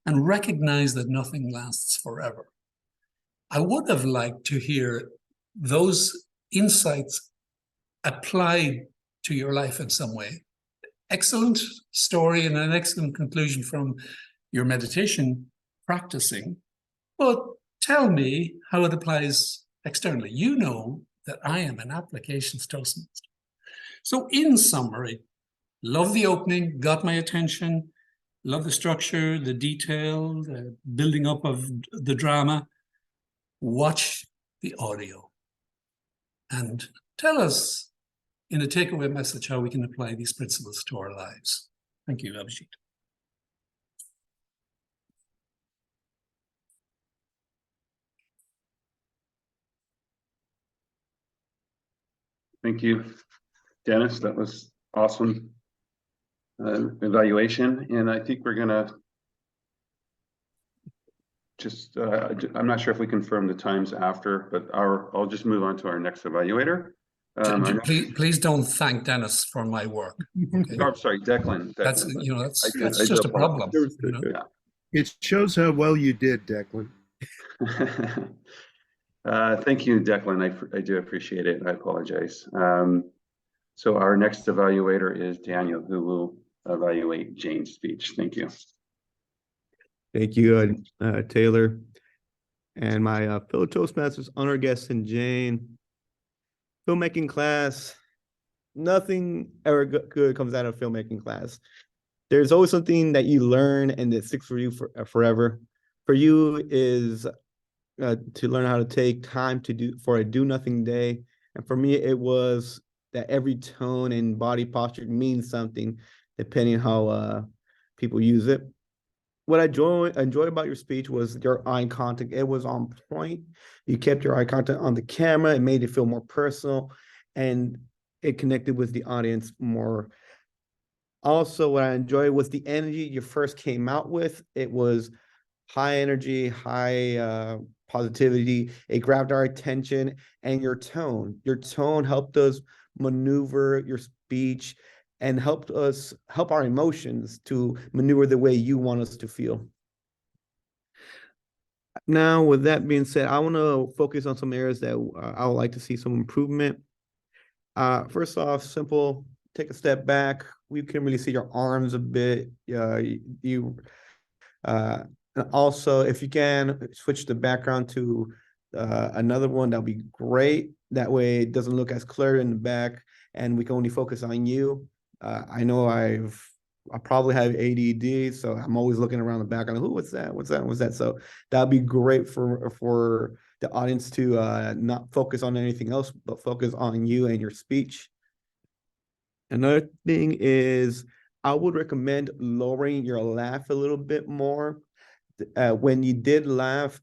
And recognize that nothing lasts forever. I would have liked to hear those insights applied to your life in some way. Excellent story and an excellent conclusion from your meditation practicing, but tell me how it applies externally. You know that I am an applications Toastmaster. So in summary, love the opening, got my attention, love the structure, the detail, the building up of the drama. Watch the audio and tell us in a takeaway message how we can apply these principles to our lives. Thank you, Abhijit. Thank you, Dennis. That was awesome evaluation. And I think we're gonna just, I'm not sure if we confirm the times after, but I'll just move on to our next evaluator. Please don't thank Dennis for my work. Okay? Oh, I'm sorry, Declan. That's, you know, that's just a problem. You know? Yeah. It shows how well you did, Declan. Thank you, Declan. I do appreciate it. I apologize. So our next evaluator is Daniel, who will evaluate Jane's speech. Thank you. Thank you, Taylor. And my fellow Toastmasters, honor guests, and Jane. Filmmaking class, nothing ever good comes out of filmmaking class. There's always something that you learn and that sticks for you forever. For you is to learn how to take time for a do-nothing day. And for me, it was that every tone and body posture means something, depending on how people use it. What I enjoyed about your speech was your eye contact. It was on point. You kept your eye contact on the camera. It made it feel more personal, and it connected with the audience more. Also, what I enjoyed was the energy you first came out with. It was high energy, high positivity. It grabbed our attention, and your tone. Your tone helped us maneuver your speech and help our emotions to maneuver the way you want us to feel. Now, with that being said, I want to focus on some areas that I would like to see some improvement. First off, simple, take a step back. We can really see your arms a bit. And also, if you can switch the background to another one, that'll be great. That way it doesn't look as clear in the back and we can only focus on you. I know I probably have ADD, so I'm always looking around the back. I'm like, what's that? So that'd be great for the audience to not focus on anything else, but focus on you and your speech. Another thing is I would recommend lowering your laugh a little bit more. When you did laugh,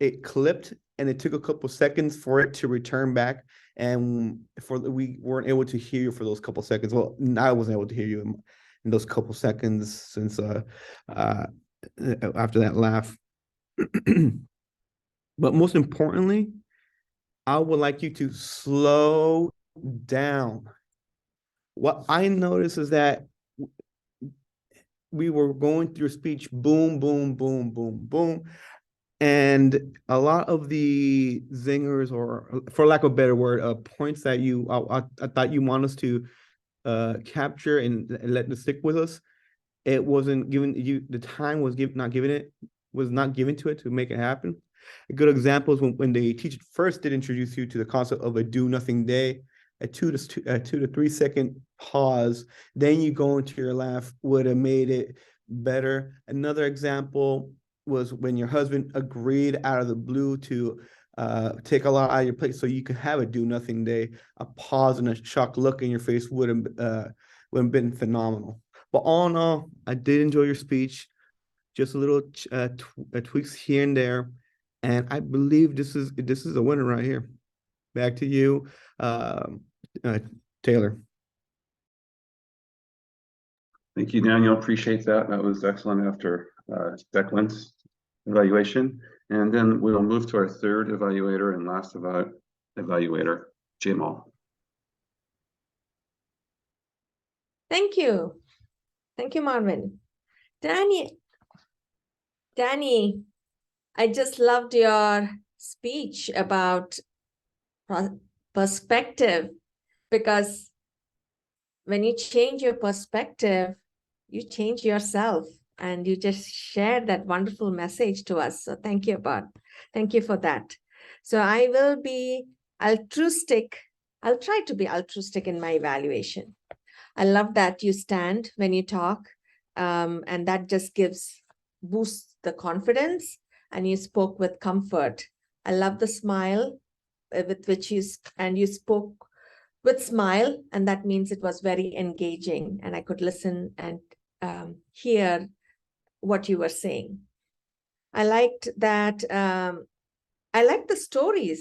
it clipped and it took a couple seconds for it to return back. And we weren't able to hear you for those couple seconds. Well, I wasn't able to hear you in those couple seconds since after that laugh. But most importantly, I would like you to slow down. What I noticed is that we were going through speech, boom, boom, boom, boom, boom. And a lot of the zingers, or for lack of a better word, points that I thought you want us to capture and let it stick with us, it wasn't given you, the time was not given to it to make it happen. A good example is when the teacher first did introduce you to the concept of a do nothing day, a 2 to 3 second pause, then you go into your laugh would have made it better. Another example was when your husband agreed out of the blue to take a lot out of your plate so you could have a do nothing day. A pause and a shocked look in your face would have been phenomenal. But all in all, I did enjoy your speech. Just a little tweaks here and there, and I believe this is a winner right here. Back to you, Taylor. Thank you, Daniel. Appreciate that. That was excellent after Declan's evaluation. And then we'll move to our third evaluator and last evaluator, Jamal. Thank you. Thank you, Marvin. Danny, I just loved your speech about perspective, because when you change your perspective, you change yourself, and you just shared that wonderful message to us. So thank you for that. So I will be altruistic. I'll try to be altruistic in my evaluation. I love that you stand when you talk, and that just boosts the confidence, and you spoke with comfort. I love the smile with which you spoke with smile, and that means it was very engaging, and I could listen and hear what you were saying. I liked that. I liked the story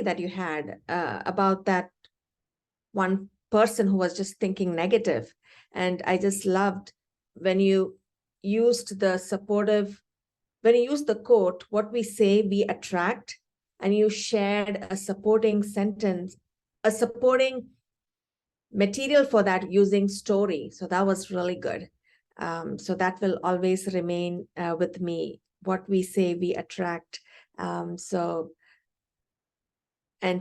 that you had about that one person who was just thinking negative. And I just loved when you used the quote, what we say, we attract, and you shared a supporting sentence, a supporting material for that using story. So that was really good. So that will always remain with me. What we say, we attract. And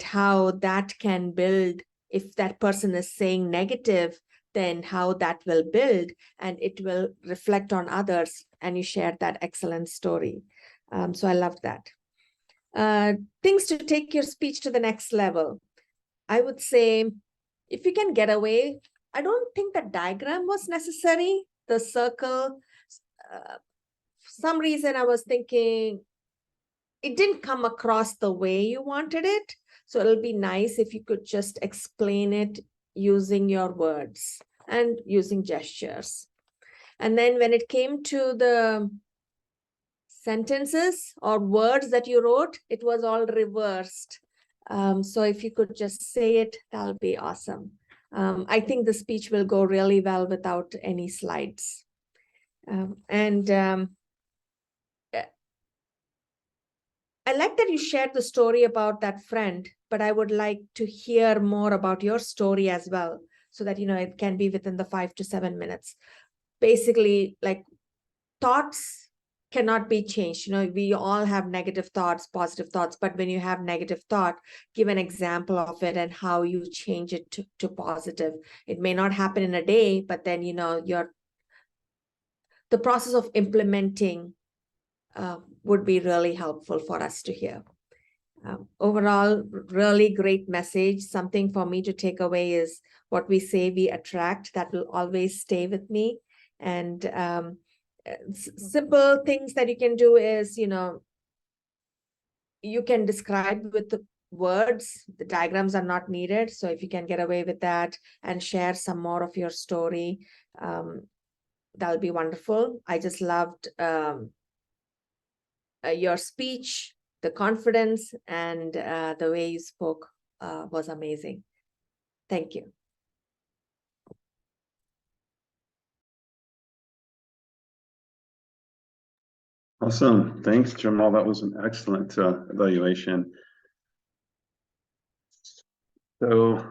how that can build. If that person is saying negative, then how that will build, and it will reflect on others. And you shared that excellent story. So I love that. Things to take your speech to the next level. I would say, if you can get away, I don't think the diagram was necessary. The circle, for some reason I was thinking it didn't come across the way you wanted it. So it'll be nice if you could just explain it using your words and using gestures. And then when it came to the sentences or words that you wrote, it was all reversed. So if you could just say it, that'll be awesome. I think the speech will go really well without any slides. I like that you shared the story about that friend, but I would like to hear more about your story as well, so that, it can be within the 5 to 7 minutes. Basically, like, thoughts cannot be changed. We all have negative thoughts, positive thoughts, but when you have negative thought, give an example of it and how you change it to positive. It may not happen in a day, but then, the process of implementing would be really helpful for us to hear. Overall, really great message. Something for me to take away is what we say, we attract. That will always stay with me. And simple things that you can do is, you can describe with the words. The diagrams are not needed. So if you can get away with that and share some more of your story, that'll be wonderful. I just loved your speech, the confidence, and the way you spoke was amazing. Thank you. Awesome. Thanks, Jamal. That was an excellent evaluation. So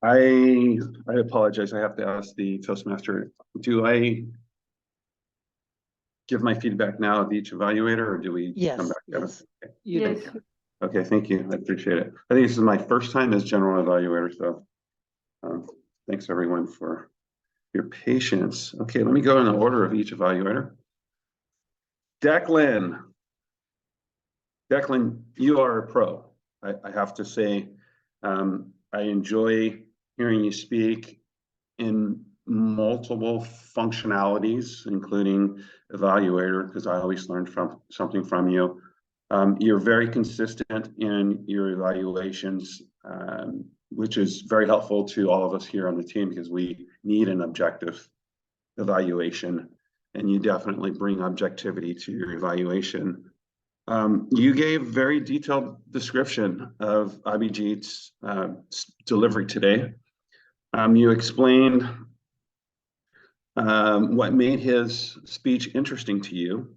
I apologize. I have to ask the Toastmaster, do I give my feedback now of each evaluator, or do we Yes, come back? yes. Okay. You Yes. do. Okay, thank you. I appreciate it. I think this is my first time as general evaluator, so thanks everyone for your patience. Okay, let me go in the order of each evaluator. Declan, you are a pro. I have to say, I enjoy hearing you speak in multiple functionalities, including evaluator, because I always learn from something from you. You're very consistent in your evaluations, which is very helpful to all of us here on the team because we need an objective evaluation, and you definitely bring objectivity to your evaluation. You gave very detailed description of Abhijit's delivery today. You explained what made his speech interesting to you.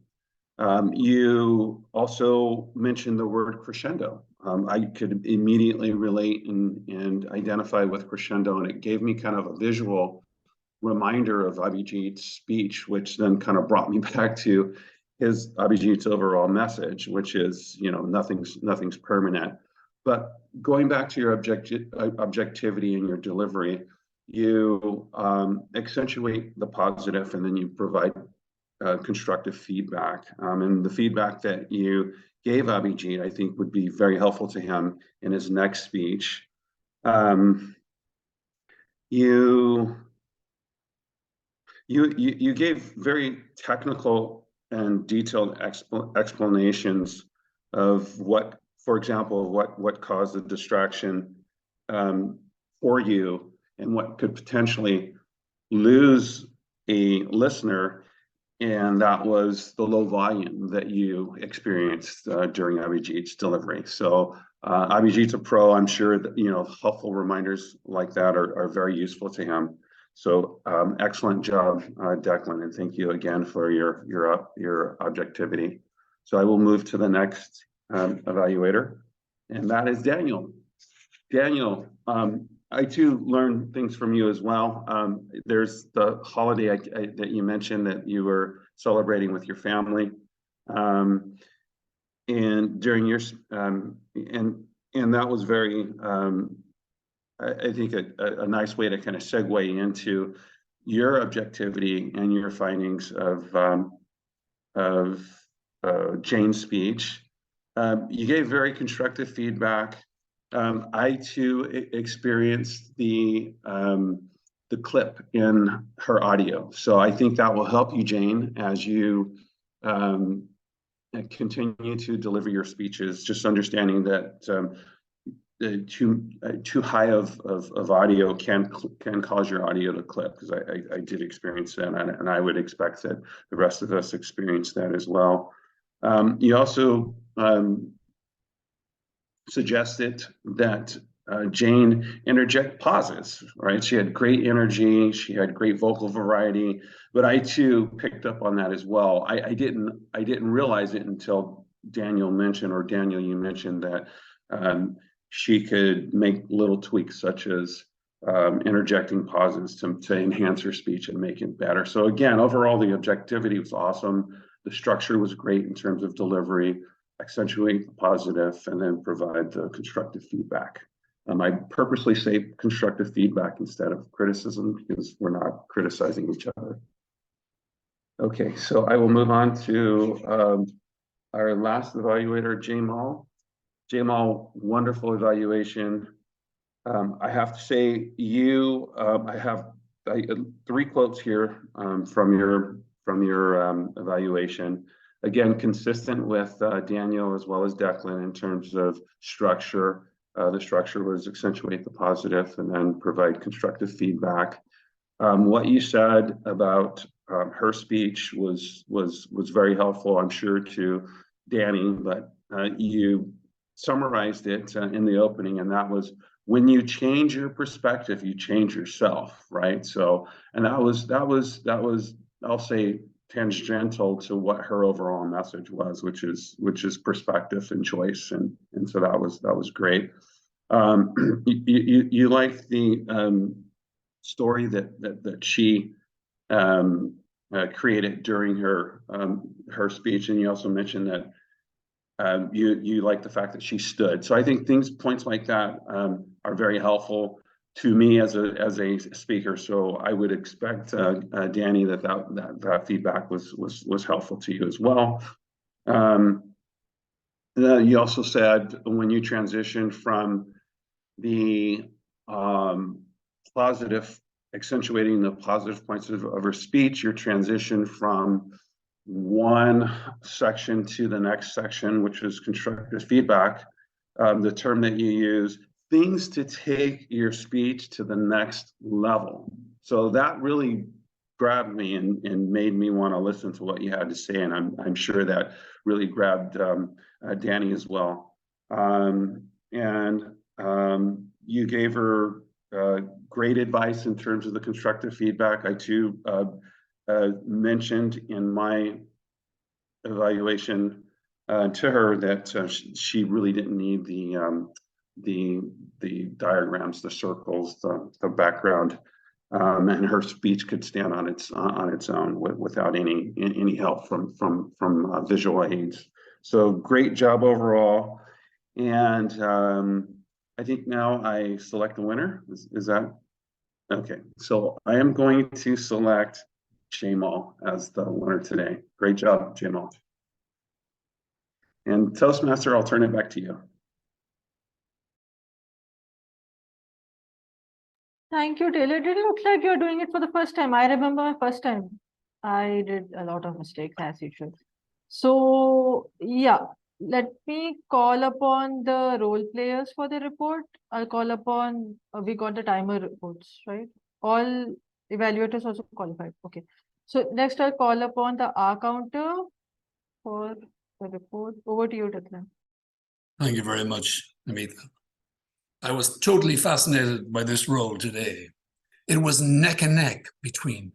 You also mentioned the word crescendo. I could immediately relate and identify with crescendo, and it gave me kind of a visual reminder of Abhijit's speech, which then kind of brought me back to Abhijit's overall message, which is, nothing's permanent. But going back to your objectivity in your delivery, you accentuate the positive, and then you provide constructive feedback. And the feedback that you gave Abhijit, I think, would be very helpful to him in his next speech. You gave very technical and detailed explanations of what, for example, what caused the distraction for you, and what could potentially lose a listener, and that was the low volume that you experienced during Abhijit's delivery. So Abhijit's a pro. I'm sure that helpful reminders like that are very useful to him. So excellent job, Declan, and thank you again for your objectivity. So I will move to the next evaluator, and that is Daniel. Daniel, I too learned things from you as well. There's the holiday that you mentioned that you were celebrating with your family, and during your and that was very I think a nice way to kind of segue into your objectivity and your findings of Jane's speech. You gave very constructive feedback. I too experienced the clip in her audio, so I think that will help you, Jane, as you continue to deliver your speeches. Just understanding that too high of audio can cause your audio to clip, because I did experience that, and I would expect that the rest of us experience that as well. You also suggested that Jane interject pauses, right? She had great energy, she had great vocal variety, but I too picked up on that as well. I didn't realize it until Daniel, you mentioned that she could make little tweaks, such as interjecting pauses to enhance her speech and make it better. So again, overall, the objectivity was awesome. The structure was great in terms of delivery, accentuate the positive, and then provide the constructive feedback. I purposely say constructive feedback instead of criticism, because we're not criticizing each other. Okay, so I will move on to our last evaluator, Jamal. Jamal, wonderful evaluation. I have to say, I have three quotes here from your evaluation. again, consistent with Daniel as well as Declan in terms of structure. The structure was accentuate the positive and then provide constructive feedback. What you said about her speech was very helpful, I'm sure, to Danny, but you summarized it in the opening, and that was, when you change your perspective, you change yourself, right? So, and that was, I'll say, tangential to what her overall message was, which is perspective and choice, and so that was great. You like the story that she created during her speech, and you also mentioned that you like the fact that she stood. So I think points like that are very helpful to me as a speaker. So I would expect Danny that feedback was helpful to you as well. You also said when you transition from the positive, accentuating the positive points of her speech, your transition from one section to the next section, which is constructive feedback, the term that you use, things to take your speech to the next level. So that really grabbed me and made me want to listen to what you had to say, and I'm sure that really grabbed Danny as well. You gave her great advice in terms of the constructive feedback. I too mentioned in my evaluation to her that she really didn't need the diagrams, the circles, the background, and her speech could stand on its own without any help from visual aids. So great job overall, and I think now I select the winner. Is that okay? So I am going to select Jamal as the winner today. Great job, Jamal. And Toastmaster, I'll turn it back to you. Thank you, Taylor. It really looks like you're doing it for the first time. I remember my first time. I did a lot of mistakes, as usual. So, yeah, let me call upon the role players for the report. I'll call upon, we got the timer reports, right? All evaluators also qualified. Okay. So next I'll call upon the R counter for the report. Over to you, Declan. Thank you very much, Namita. I was totally fascinated by this role today. It was neck and neck between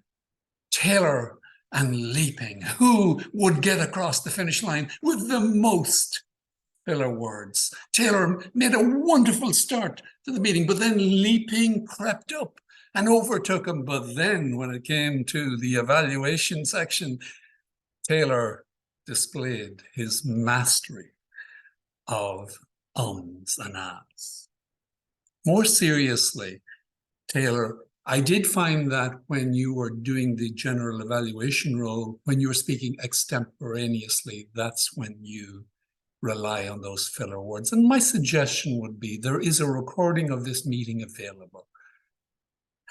Taylor and Leaping. Who would get across the finish line with the most filler words? Taylor made a wonderful start to the meeting, but then Leaping crept up and overtook him. But then when it came to the evaluation section, Taylor displayed his mastery of ums and ahs. More seriously, Taylor, I did find that when you were doing the general evaluation role, when you were speaking extemporaneously, that's when you rely on those filler words. And my suggestion would be, there is a recording of this meeting available.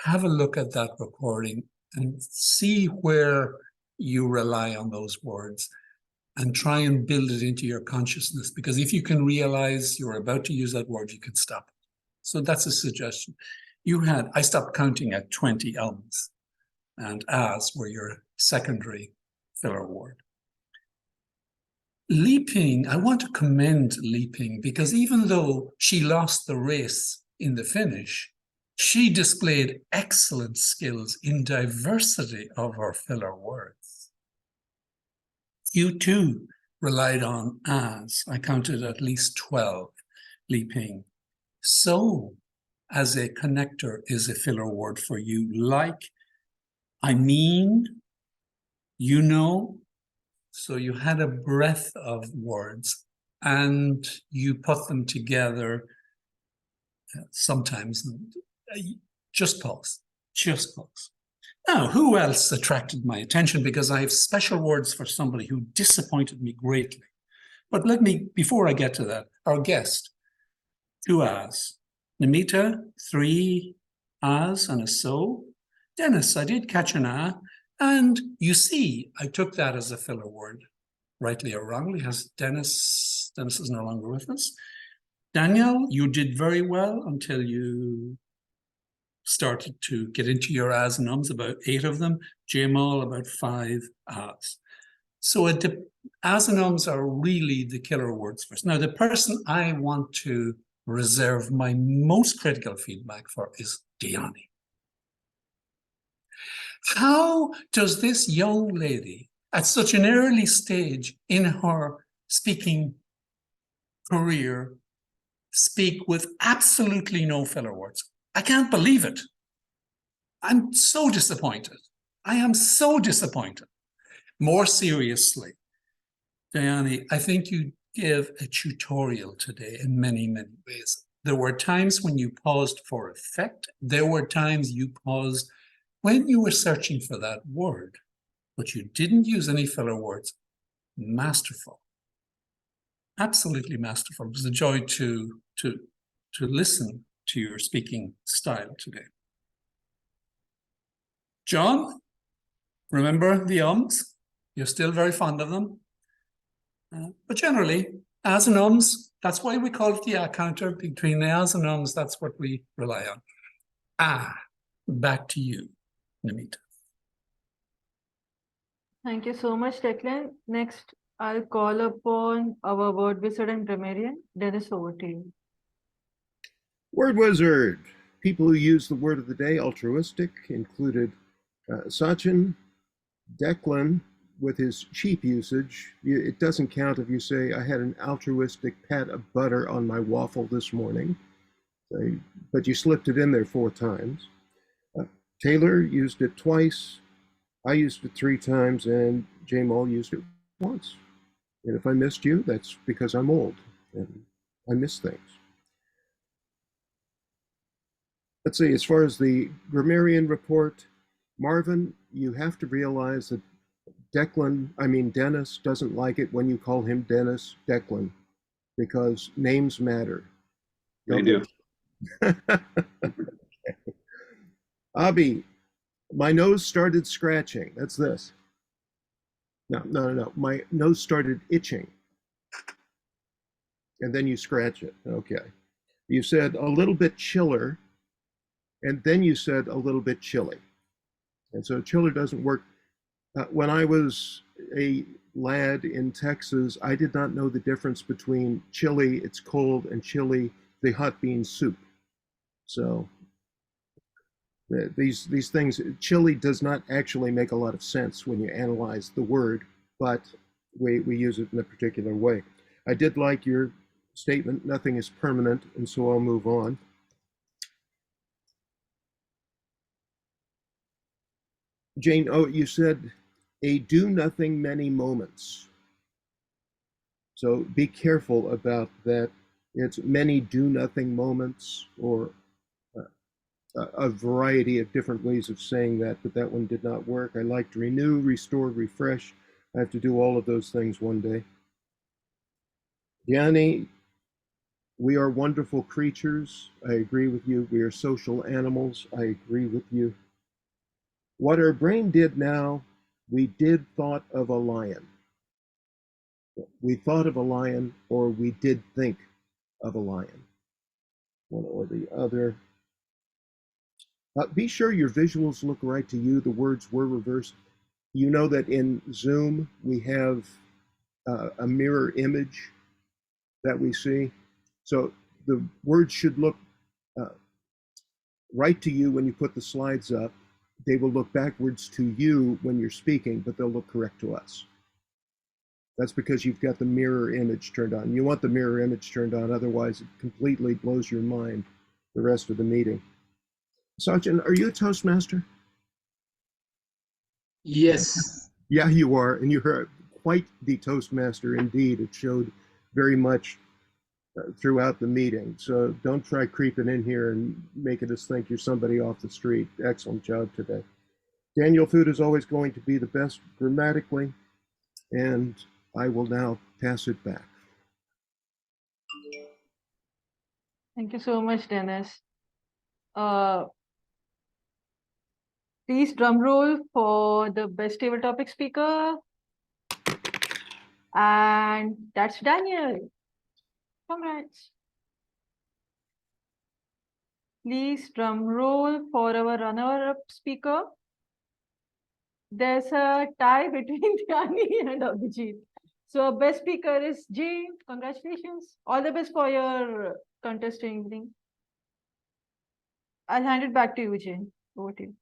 Have a look at that recording and see where you rely on those words and try and build it into your consciousness. Because if you can realize you're about to use that word, you can stop it. So that's a suggestion. I stopped counting at 20 ums, and ahs were your secondary filler word. Leaping, I want to commend Leaping, because even though she lost the race in the finish, she displayed excellent skills in diversity of her filler words. You too relied on ahs. I counted at least 12, Leaping. So, as a connector is a filler word for you, like, I mean, you know. So you had a breadth of words and you put them together sometimes. Just pause. Now, who else attracted my attention? Because I have special words for somebody who disappointed me greatly. But let me, before I get to that, our guest, 2 ahs. Namita, 3 ahs and a so. Dennis, I did catch an ah. And you see, I took that as a filler word. rightly or wrongly, has Dennis. Dennis is no longer with us. Daniel, you did very well until you started to get into your as and ums, about 8 of them. Jamal, about 5 as. So as and ums are really the killer words for us. Now, the person I want to reserve my most critical feedback for is Diani. How does this young lady, at such an early stage in her speaking career, speak with absolutely no filler words? I can't believe it. I'm so disappointed. I am so disappointed. More seriously, Diani, I think you give a tutorial today in many, many ways. There were times when you paused for effect. There were times you paused when you were searching for that word, but you didn't use any filler words. Masterful. Absolutely masterful. It was a joy to listen to your speaking style today. John, remember the ums? You're still very fond of them. But generally, as and ums, that's why we call it the counter. Between the as and ums, that's what we rely on. Back to you, Namita. Thank you so much, Declan. Next, I'll call upon our word wizard and grammarian. Dennis, over to you. Word wizard. People who use the word of the day, altruistic, included Sachin, Declan, with his cheap usage. It doesn't count if you say, I had an altruistic pat of butter on my waffle this morning, but you slipped it in there 4 times. Taylor used it twice. I used it 3 times, and Jamal used it once. And if I missed you, that's because I'm old and I miss things. Let's see, as far as the grammarian report, Marvin, you have to realize that Dennis doesn't like it when you call him Dennis Declan, because names matter. They do. Abby, my nose started scratching. That's this. No. My nose started itching. And then you scratch it. Okay. You said a little bit chiller, and then you said a little bit chilly. And so chiller doesn't work. When I was a lad in Texas, I did not know the difference between chili, it's cold, and chili, the hot bean soup. So these things, chili does not actually make a lot of sense when you analyze the word, but we use it in a particular way. I did like your statement, nothing is permanent, and so I'll move on. Jane, you said a do nothing many moments. So be careful about that. It's many do nothing moments, or a variety of different ways of saying that, but that one did not work. I liked renew, restore, refresh. I have to do all of those things one day. Yanni, we are wonderful creatures. I agree with you. We are social animals. I agree with you. What our brain did now, we did thought of a lion. We thought of a lion, or we did think of a lion. One or the other. Be sure your visuals look right to you. The words were reversed. You know that in Zoom, we have a mirror image that we see. So the words should look right to you when you put the slides up. They will look backwards to you when you're speaking, but they'll look correct to us. That's because you've got the mirror image turned on. You want the mirror image turned on, otherwise it completely blows your mind the rest of the meeting. Sachin, are you a Toastmaster? Yes. Yeah, you are, and you're quite the Toastmaster indeed. It showed very much throughout the meeting. So don't try creeping in here and making us think you're somebody off the street. Excellent job today. Daniel Food is always going to be the best grammatically, and I will now pass it back. Thank you so much, Dennis. Please drum roll for the best table topic speaker. And that's Daniel. Congrats. Please drum roll for our runner-up speaker. There's a tie between Dhyani and Abhijit. So best speaker is Jay. Congratulations. All the best for your contest evening. I'll hand it back to you, Jay. Over to you.